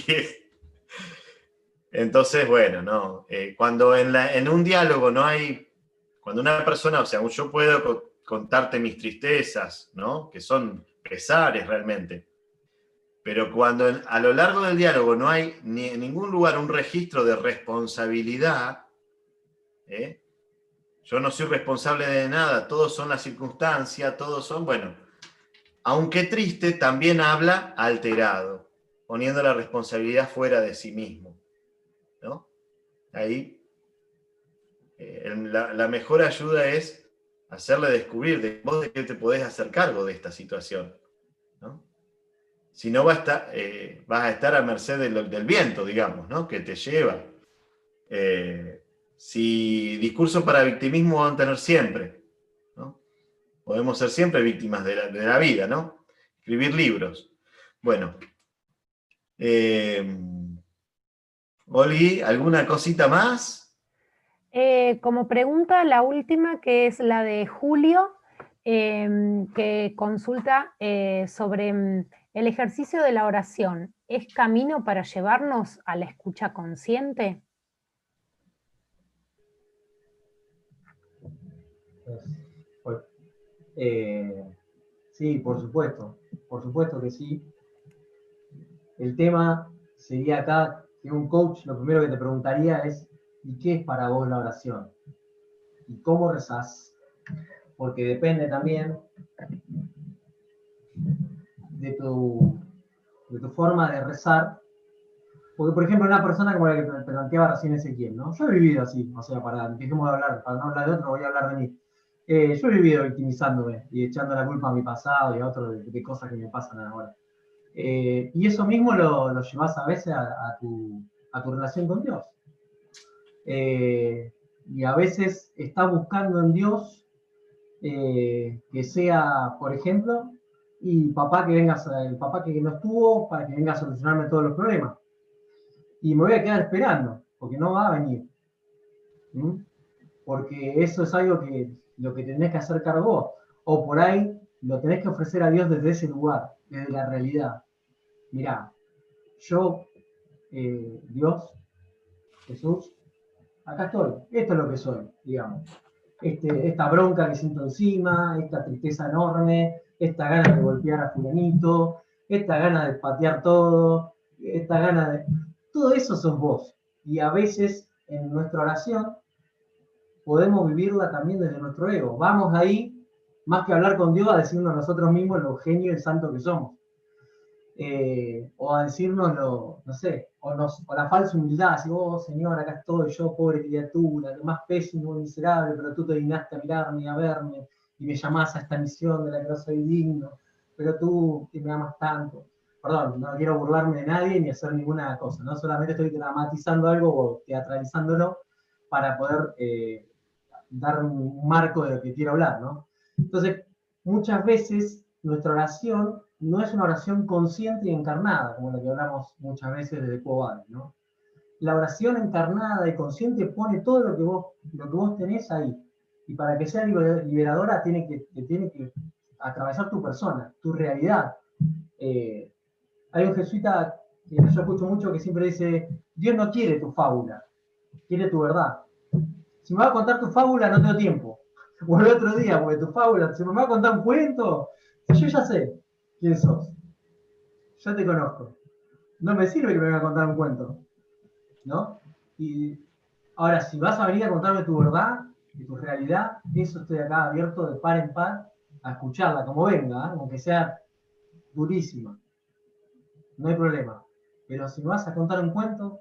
Entonces, bueno, no. Cuando en un diálogo no hay, cuando una persona, o sea, yo puedo contarte mis tristezas, ¿no? Que son pesares realmente. Pero cuando a lo largo del diálogo no hay ni en ningún lugar un registro de responsabilidad, yo no soy responsable de nada, todos son las circunstancias, todos son, bueno, aunque triste, también habla alterado, poniendo la responsabilidad fuera de sí mismo, ¿no? Ahí la mejor ayuda es hacerle descubrir de vos de qué te podés hacer cargo de esta situación, ¿no? Si no vas a estar a merced del viento, digamos, ¿no? Que te lleva. Si discurso para victimismo van a tener siempre, ¿no? Podemos ser siempre víctimas de la vida, ¿no? Escribir libros. Bueno. Oli, ¿alguna cosita más? Como pregunta, la última, que es la de Julio, que consulta sobre el ejercicio de la oración. ¿Es camino para llevarnos a la escucha consciente? Sí, por supuesto que sí. El tema sería acá que un coach lo primero que te preguntaría es, ¿y qué es para vos la oración? ¿Y cómo rezás? Porque depende también de tu forma de rezar. Porque, por ejemplo, una persona como la que te planteaba recién Ezequiel, ¿no? Yo he vivido así, o sea, dejemos de hablar, para no hablar de otro, voy a hablar de mí. Yo he vivido victimizándome y echando la culpa a mi pasado y a otro de cosas que me pasan ahora. Y eso mismo lo llevas a veces a tu relación con Dios. Y a veces estás buscando en Dios que sea, por ejemplo, y el papá que no estuvo para que venga a solucionarme todos los problemas. Y me voy a quedar esperando, porque no va a venir. ¿Mm? Porque eso es algo que lo que tenés que hacer cargo vos. O por ahí lo tenés que ofrecer a Dios desde ese lugar, desde la realidad. Mirá, yo, Dios, Jesús, acá estoy. Esto es lo que soy, digamos. Esta bronca que siento encima, esta tristeza enorme, esta gana de golpear a fulanito, esta gana de patear todo, esta gana de... Todo eso sos vos. Y a veces en nuestra oración podemos vivirla también desde nuestro ego. Vamos ahí, más que hablar con Dios, a decirnos a nosotros mismos lo genio y santo que somos. O a decirnos no sé, o la falsa humildad, así, oh Señor, acá estoy yo, pobre criatura, lo más pésimo y miserable, pero tú te dignaste a mirarme y a verme, y me llamás a esta misión de la que no soy digno, pero tú que me amas tanto. Perdón, no quiero burlarme de nadie ni hacer ninguna cosa, ¿no? Solamente estoy dramatizando algo o teatralizándolo para poder dar un marco de lo que quiero hablar, ¿no? Entonces, muchas veces nuestra oración no es una oración consciente y encarnada, como la que hablamos muchas veces desde Cobal, ¿no? La oración encarnada y consciente pone todo lo que vos tenés ahí. Y para que sea liberadora tiene que atravesar tu persona, tu realidad. Hay un jesuita que yo escucho mucho que siempre dice, Dios no quiere tu fábula, quiere tu verdad. Si me vas a contar tu fábula no tengo tiempo. O el otro día, porque tu fábula, si me vas a contar un cuento, yo ya sé quién sos. Ya te conozco. No me sirve que me venga a contar un cuento, ¿no? Y ahora, si vas a venir a contarme tu verdad y tu realidad, eso estoy acá abierto de par en par a escucharla, como venga, ¿eh? Aunque sea durísima. No hay problema. Pero si me vas a contar un cuento,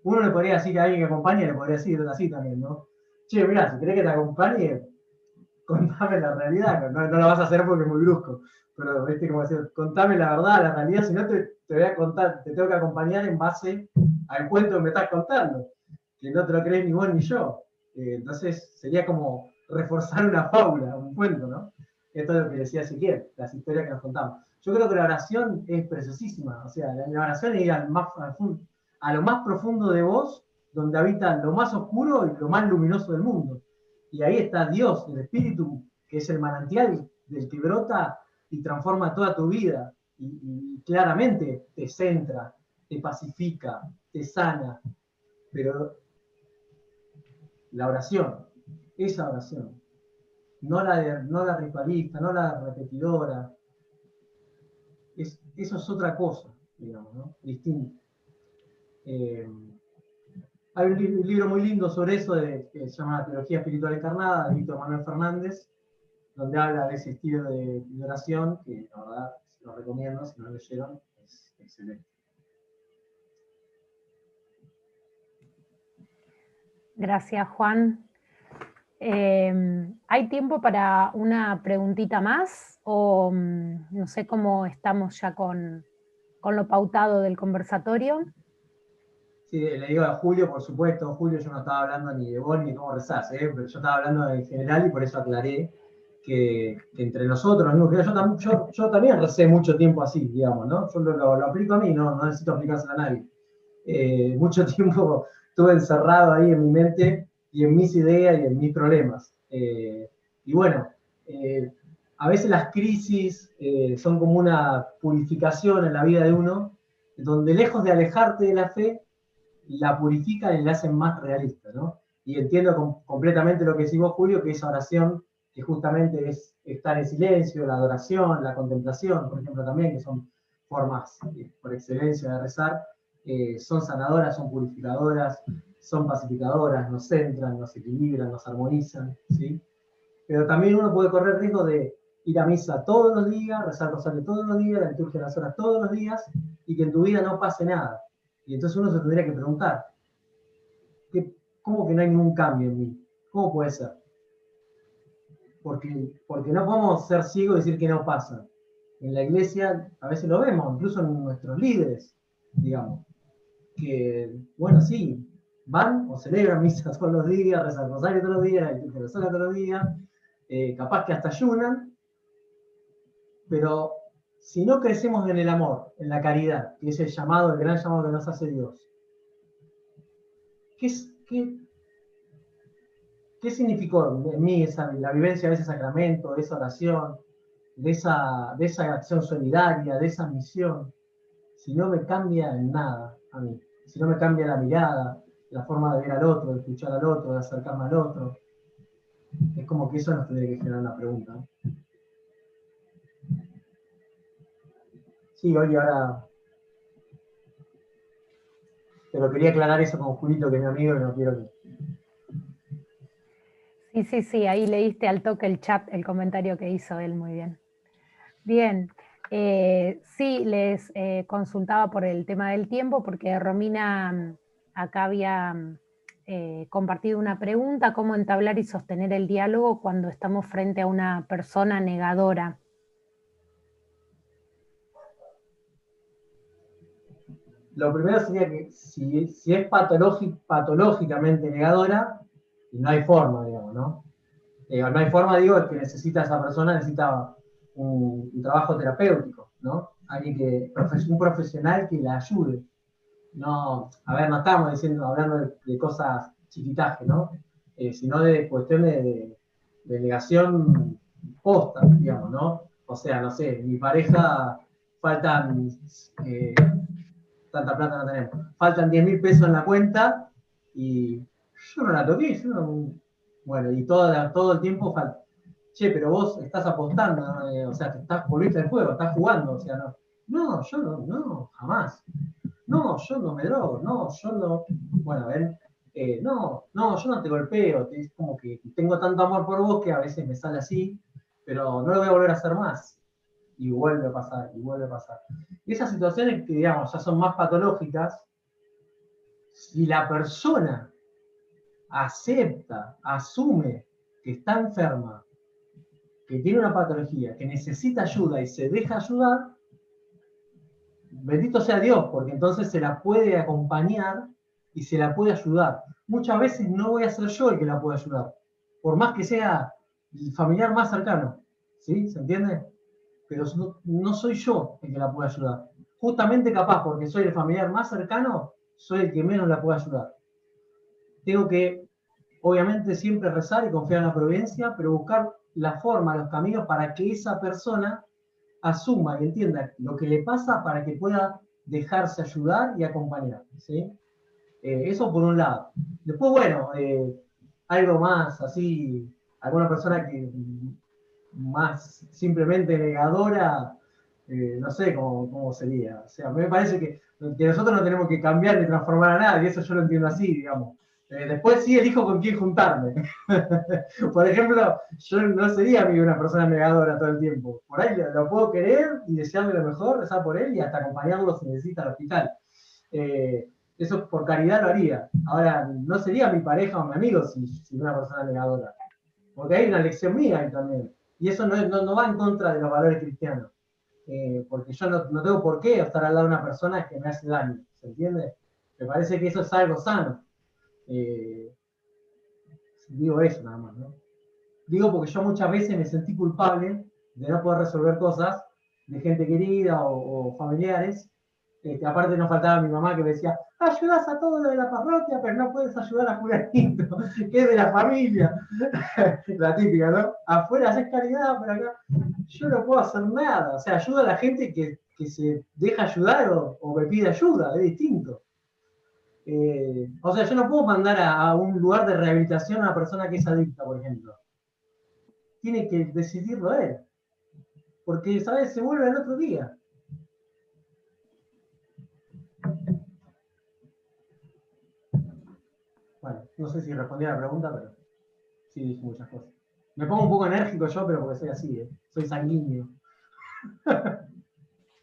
uno le podría decir a alguien que acompañe, le podría decir así también, ¿no? Che, mirá, si querés que te acompañe, contame la realidad. No lo vas a hacer porque es muy brusco. Pero, como decir, contame la verdad, la realidad, si no te voy a contar, te tengo que acompañar en base al cuento que me estás contando, que no te lo crees ni vos ni yo. Entonces, sería como reforzar una fábula, un cuento, ¿no? Esto es lo que decía Ezequiel, las historias que nos contamos. Yo creo que la oración es preciosísima, o sea, la oración es ir a lo más profundo de vos, donde habita lo más oscuro y lo más luminoso del mundo. Y ahí está Dios, el Espíritu, que es el manantial del que brota y transforma toda tu vida. Y claramente te centra, te pacifica, te sana. Pero la oración, esa oración, no la ritualista, no la repetidora, eso es otra cosa, digamos, ¿no? Distinta. Hay un libro muy lindo sobre eso que se llama Teología Espiritual Encarnada, de Víctor Manuel Fernández, donde habla de ese estilo de oración, que la verdad lo recomiendo, si no lo leyeron, es excelente. Gracias, Juan. ¿Hay tiempo para una preguntita más? O no sé cómo estamos ya con lo pautado del conversatorio. Sí, le digo a Julio, por supuesto. Julio, yo no estaba hablando ni de vos ni de cómo rezás, pero yo estaba hablando en general y por eso aclaré que entre nosotros, yo también recé mucho tiempo así, digamos, ¿no? Yo lo aplico a mí, no necesito aplicárselo a nadie. Mucho tiempo estuve encerrado ahí en mi mente y en mis ideas y en mis problemas. Y bueno, A veces las crisis son como una purificación en la vida de uno, donde lejos de alejarte de la fe, la purifican y la hacen más realista, ¿no? Y entiendo completamente lo que decís vos, Julio, que esa oración, que justamente es estar en silencio, la adoración, la contemplación, por ejemplo, también, que son formas por excelencia de rezar, son sanadoras, son purificadoras, son pacificadoras, nos centran, nos equilibran, nos armonizan, ¿sí? Pero también uno puede correr riesgo de ir a misa todos los días, rezar rosario todos los días, la liturgia de las horas todos los días, y que en tu vida no pase nada. Y entonces uno se tendría que preguntar, ¿cómo que no hay ningún cambio en mí? ¿Cómo puede ser? Porque no podemos ser ciegos y decir que no pasa. En la iglesia a veces lo vemos, incluso en nuestros líderes, digamos, que, bueno, sí, van o celebran misas todos los días, rezan rosario todos los días, la liturgia de las horas todos los días, capaz que hasta ayunan, pero si no crecemos en el amor, en la caridad, que es el llamado, el gran llamado que nos hace Dios, ¿qué significó en mí la vivencia de ese sacramento, de esa oración, de esa acción solidaria, de esa misión, si no me cambia en nada a mí? Si no me cambia la mirada, la forma de ver al otro, de escuchar al otro, de acercarme al otro, es como que eso nos tendría que generar una pregunta, ¿no? Sí, oye, ahora... Pero quería aclarar eso con Julito, que es mi amigo, y no quiero que... Sí, ahí leíste al toque el chat, el comentario que hizo él, muy bien. Bien, sí, les consultaba por el tema del tiempo, porque Romina acá había compartido una pregunta: ¿cómo entablar y sostener el diálogo cuando estamos frente a una persona negadora? Lo primero sería que si es patológicamente negadora, no hay forma, digamos, ¿no? No hay forma, digo, es que esa persona necesita un trabajo terapéutico, ¿no? Un profesional que la ayude. No, a ver, no estamos hablando de cosas chiquitajes, ¿no? Sino de cuestiones de negación posta, digamos, ¿no? O sea, no sé, mi pareja faltan... tanta plata no tenemos. Faltan 10.000 pesos en la cuenta y yo no la toqué. Bueno, y todo el tiempo falta. Che, pero vos estás apostando, ¿no? O sea, volviste al juego, estás jugando, o sea, no, yo no, jamás. No, yo no me drogo, no, yo no. Bueno, ven, no, yo no te golpeo, es como que tengo tanto amor por vos que a veces me sale así, pero no lo voy a volver a hacer más. Y vuelve a pasar, y vuelve a pasar. Y esas situaciones que, digamos, ya son más patológicas, si la persona acepta, asume que está enferma, que tiene una patología, que necesita ayuda y se deja ayudar, bendito sea Dios, porque entonces se la puede acompañar y se la puede ayudar. Muchas veces no voy a ser yo el que la pueda ayudar, por más que sea el familiar más cercano. ¿Sí? ¿Se entiende? Pero no soy yo el que la puede ayudar. Justamente capaz, porque soy el familiar más cercano, soy el que menos la puede ayudar. Tengo que, obviamente, siempre rezar y confiar en la providencia, pero buscar la forma, los caminos para que esa persona asuma y entienda lo que le pasa para que pueda dejarse ayudar y acompañar, ¿sí? Eso por un lado. Después, bueno, algo más así, alguna persona que más simplemente negadora, no sé cómo sería. O sea, me parece que nosotros no tenemos que cambiar ni transformar a nadie, eso yo lo entiendo así, digamos. Después sí elijo con quién juntarme. Por ejemplo, yo no sería amigo de una persona negadora todo el tiempo. Por ahí lo puedo querer y desearle lo mejor, rezar por él y hasta acompañarlo si necesita al hospital. Eso por caridad lo haría. Ahora, no sería mi pareja o mi amigo si una persona negadora. Porque hay una lección mía ahí también. Y eso no va en contra de los valores cristianos. Porque yo no tengo por qué estar al lado de una persona que me hace daño. ¿Se entiende? Me parece que eso es algo sano. Digo eso nada más, ¿no? Digo porque yo muchas veces me sentí culpable de no poder resolver cosas de gente querida o familiares. Aparte nos faltaba mi mamá que me decía, ayudás a todo lo de la parroquia, pero no puedes ayudar a fulanito, que es de la familia. La típica, ¿no? Afuera haces caridad, pero acá yo no puedo hacer nada. O sea, ayuda a la gente que se deja ayudar o me pide ayuda, es distinto. O sea, yo no puedo mandar a un lugar de rehabilitación a una persona que es adicta, por ejemplo. Tiene que decidirlo él. Porque, ¿sabes? Se vuelve el otro día. Bueno, no sé si respondí a la pregunta, pero sí dije muchas cosas. Me pongo un poco enérgico yo, pero porque soy así, ¿eh? Soy sanguíneo.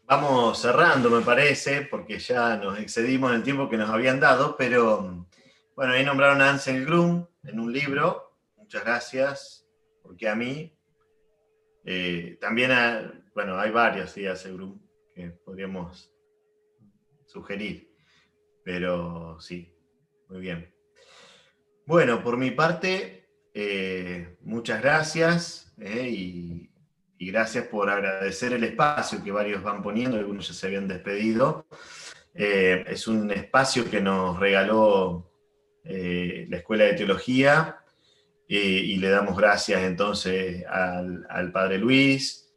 Vamos cerrando, me parece, porque ya nos excedimos en el tiempo que nos habían dado, pero bueno, ahí nombraron a Ansel Grum en un libro. Muchas gracias, porque a mí también, bueno, hay varios, sí, Ansel Grum, que podríamos sugerir, pero sí, muy bien. Bueno, por mi parte, muchas gracias y gracias por agradecer el espacio que varios van poniendo, algunos ya se habían despedido. Es un espacio que nos regaló la Escuela de Teología y le damos gracias entonces al Padre Luis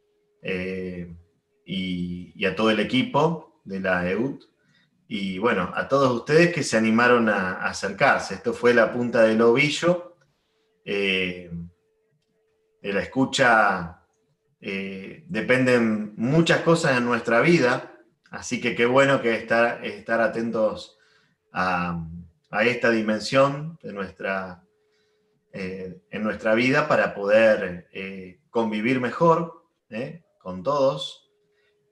y a todo el equipo de la EUT. Y bueno, a todos ustedes que se animaron a acercarse. Esto fue la punta del ovillo. De la escucha dependen muchas cosas en nuestra vida, así que qué bueno que estar atentos a esta dimensión de en nuestra vida para poder convivir mejor con todos.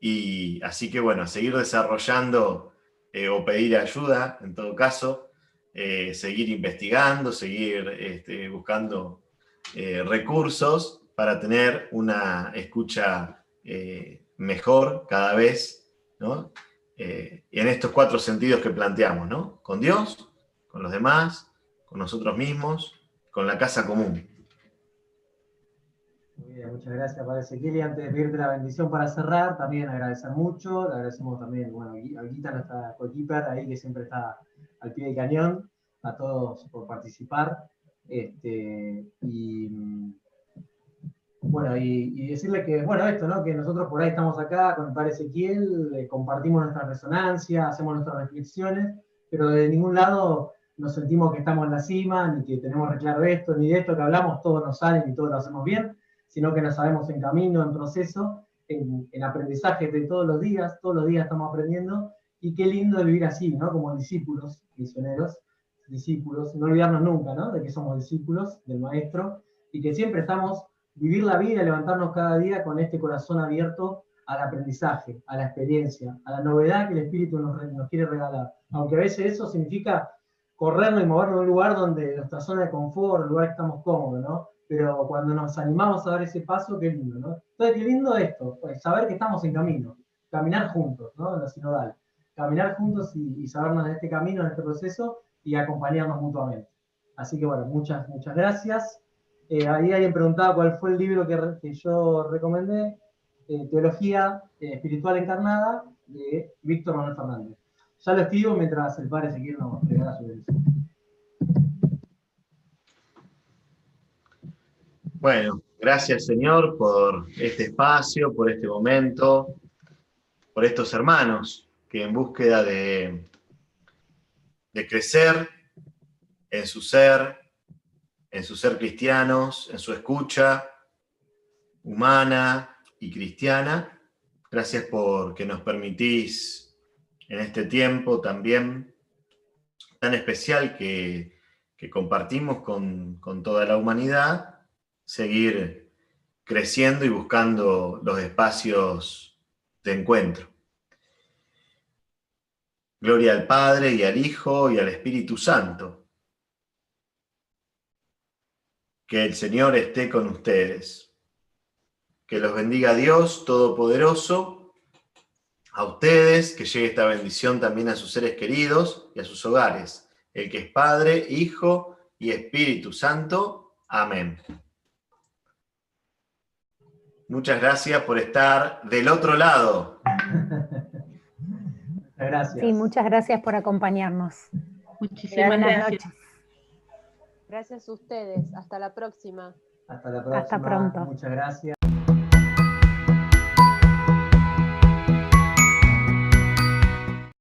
Y así que bueno, seguir desarrollando o pedir ayuda, en todo caso, seguir investigando, seguir buscando recursos para tener una escucha mejor cada vez, ¿no? En estos 4 sentidos que planteamos, ¿no? Con Dios, con los demás, con nosotros mismos, con la casa común. Muy bien, muchas gracias, Padre Ezequiel. Y antes de pedirte la bendición para cerrar, también agradecer mucho. Le agradecemos también, bueno, a Guita, nuestra coequiper, ahí que siempre está al pie del cañón, a todos por participar. Bueno, y decirle que, bueno, esto, ¿no? Que nosotros por ahí estamos acá con el Padre Ezequiel, compartimos nuestra resonancia, hacemos nuestras reflexiones, pero de ningún lado nos sentimos que estamos en la cima, ni que tenemos reclaro esto, ni de esto que hablamos, todo nos sale y todo lo hacemos bien, sino que nos sabemos en camino, en proceso, en aprendizaje de todos los días estamos aprendiendo, y qué lindo vivir así, ¿no? Como discípulos, misioneros, discípulos, no olvidarnos nunca, ¿no? De que somos discípulos del Maestro, y que siempre estamos vivir la vida, levantarnos cada día con este corazón abierto al aprendizaje, a la experiencia, a la novedad que el Espíritu nos quiere regalar. Aunque a veces eso significa corrernos y movernos a un lugar donde nuestra zona de confort, un lugar que estamos cómodos, ¿no? Pero cuando nos animamos a dar ese paso, qué lindo, ¿no? Entonces, qué lindo esto, pues, saber que estamos en camino, caminar juntos, ¿no? En la sinodal. Caminar juntos y sabernos en este camino, en este proceso, y acompañarnos mutuamente. Así que, bueno, muchas gracias. Ahí alguien preguntaba cuál fue el libro que yo recomendé, Teología Espiritual Encarnada, de Víctor Manuel Fernández. Ya lo escribo mientras el Padre Ezequiel nos regala su bendición. Bueno, gracias Señor por este espacio, por este momento, por estos hermanos que en búsqueda de crecer en su ser cristianos, en su escucha humana y cristiana. Gracias porque nos permitís en este tiempo también tan especial que compartimos con toda la humanidad, seguir creciendo y buscando los espacios de encuentro. Gloria al Padre y al Hijo y al Espíritu Santo. Que el Señor esté con ustedes. Que los bendiga Dios Todopoderoso, a ustedes, que llegue esta bendición también a sus seres queridos y a sus hogares. El que es Padre, Hijo y Espíritu Santo. Amén. Muchas gracias por estar del otro lado. Muchas Muchas gracias. Sí, muchas gracias por acompañarnos. Muchísimas Buenas gracias. noches. Gracias a ustedes. Hasta la próxima. Hasta la próxima. Hasta pronto. Muchas gracias.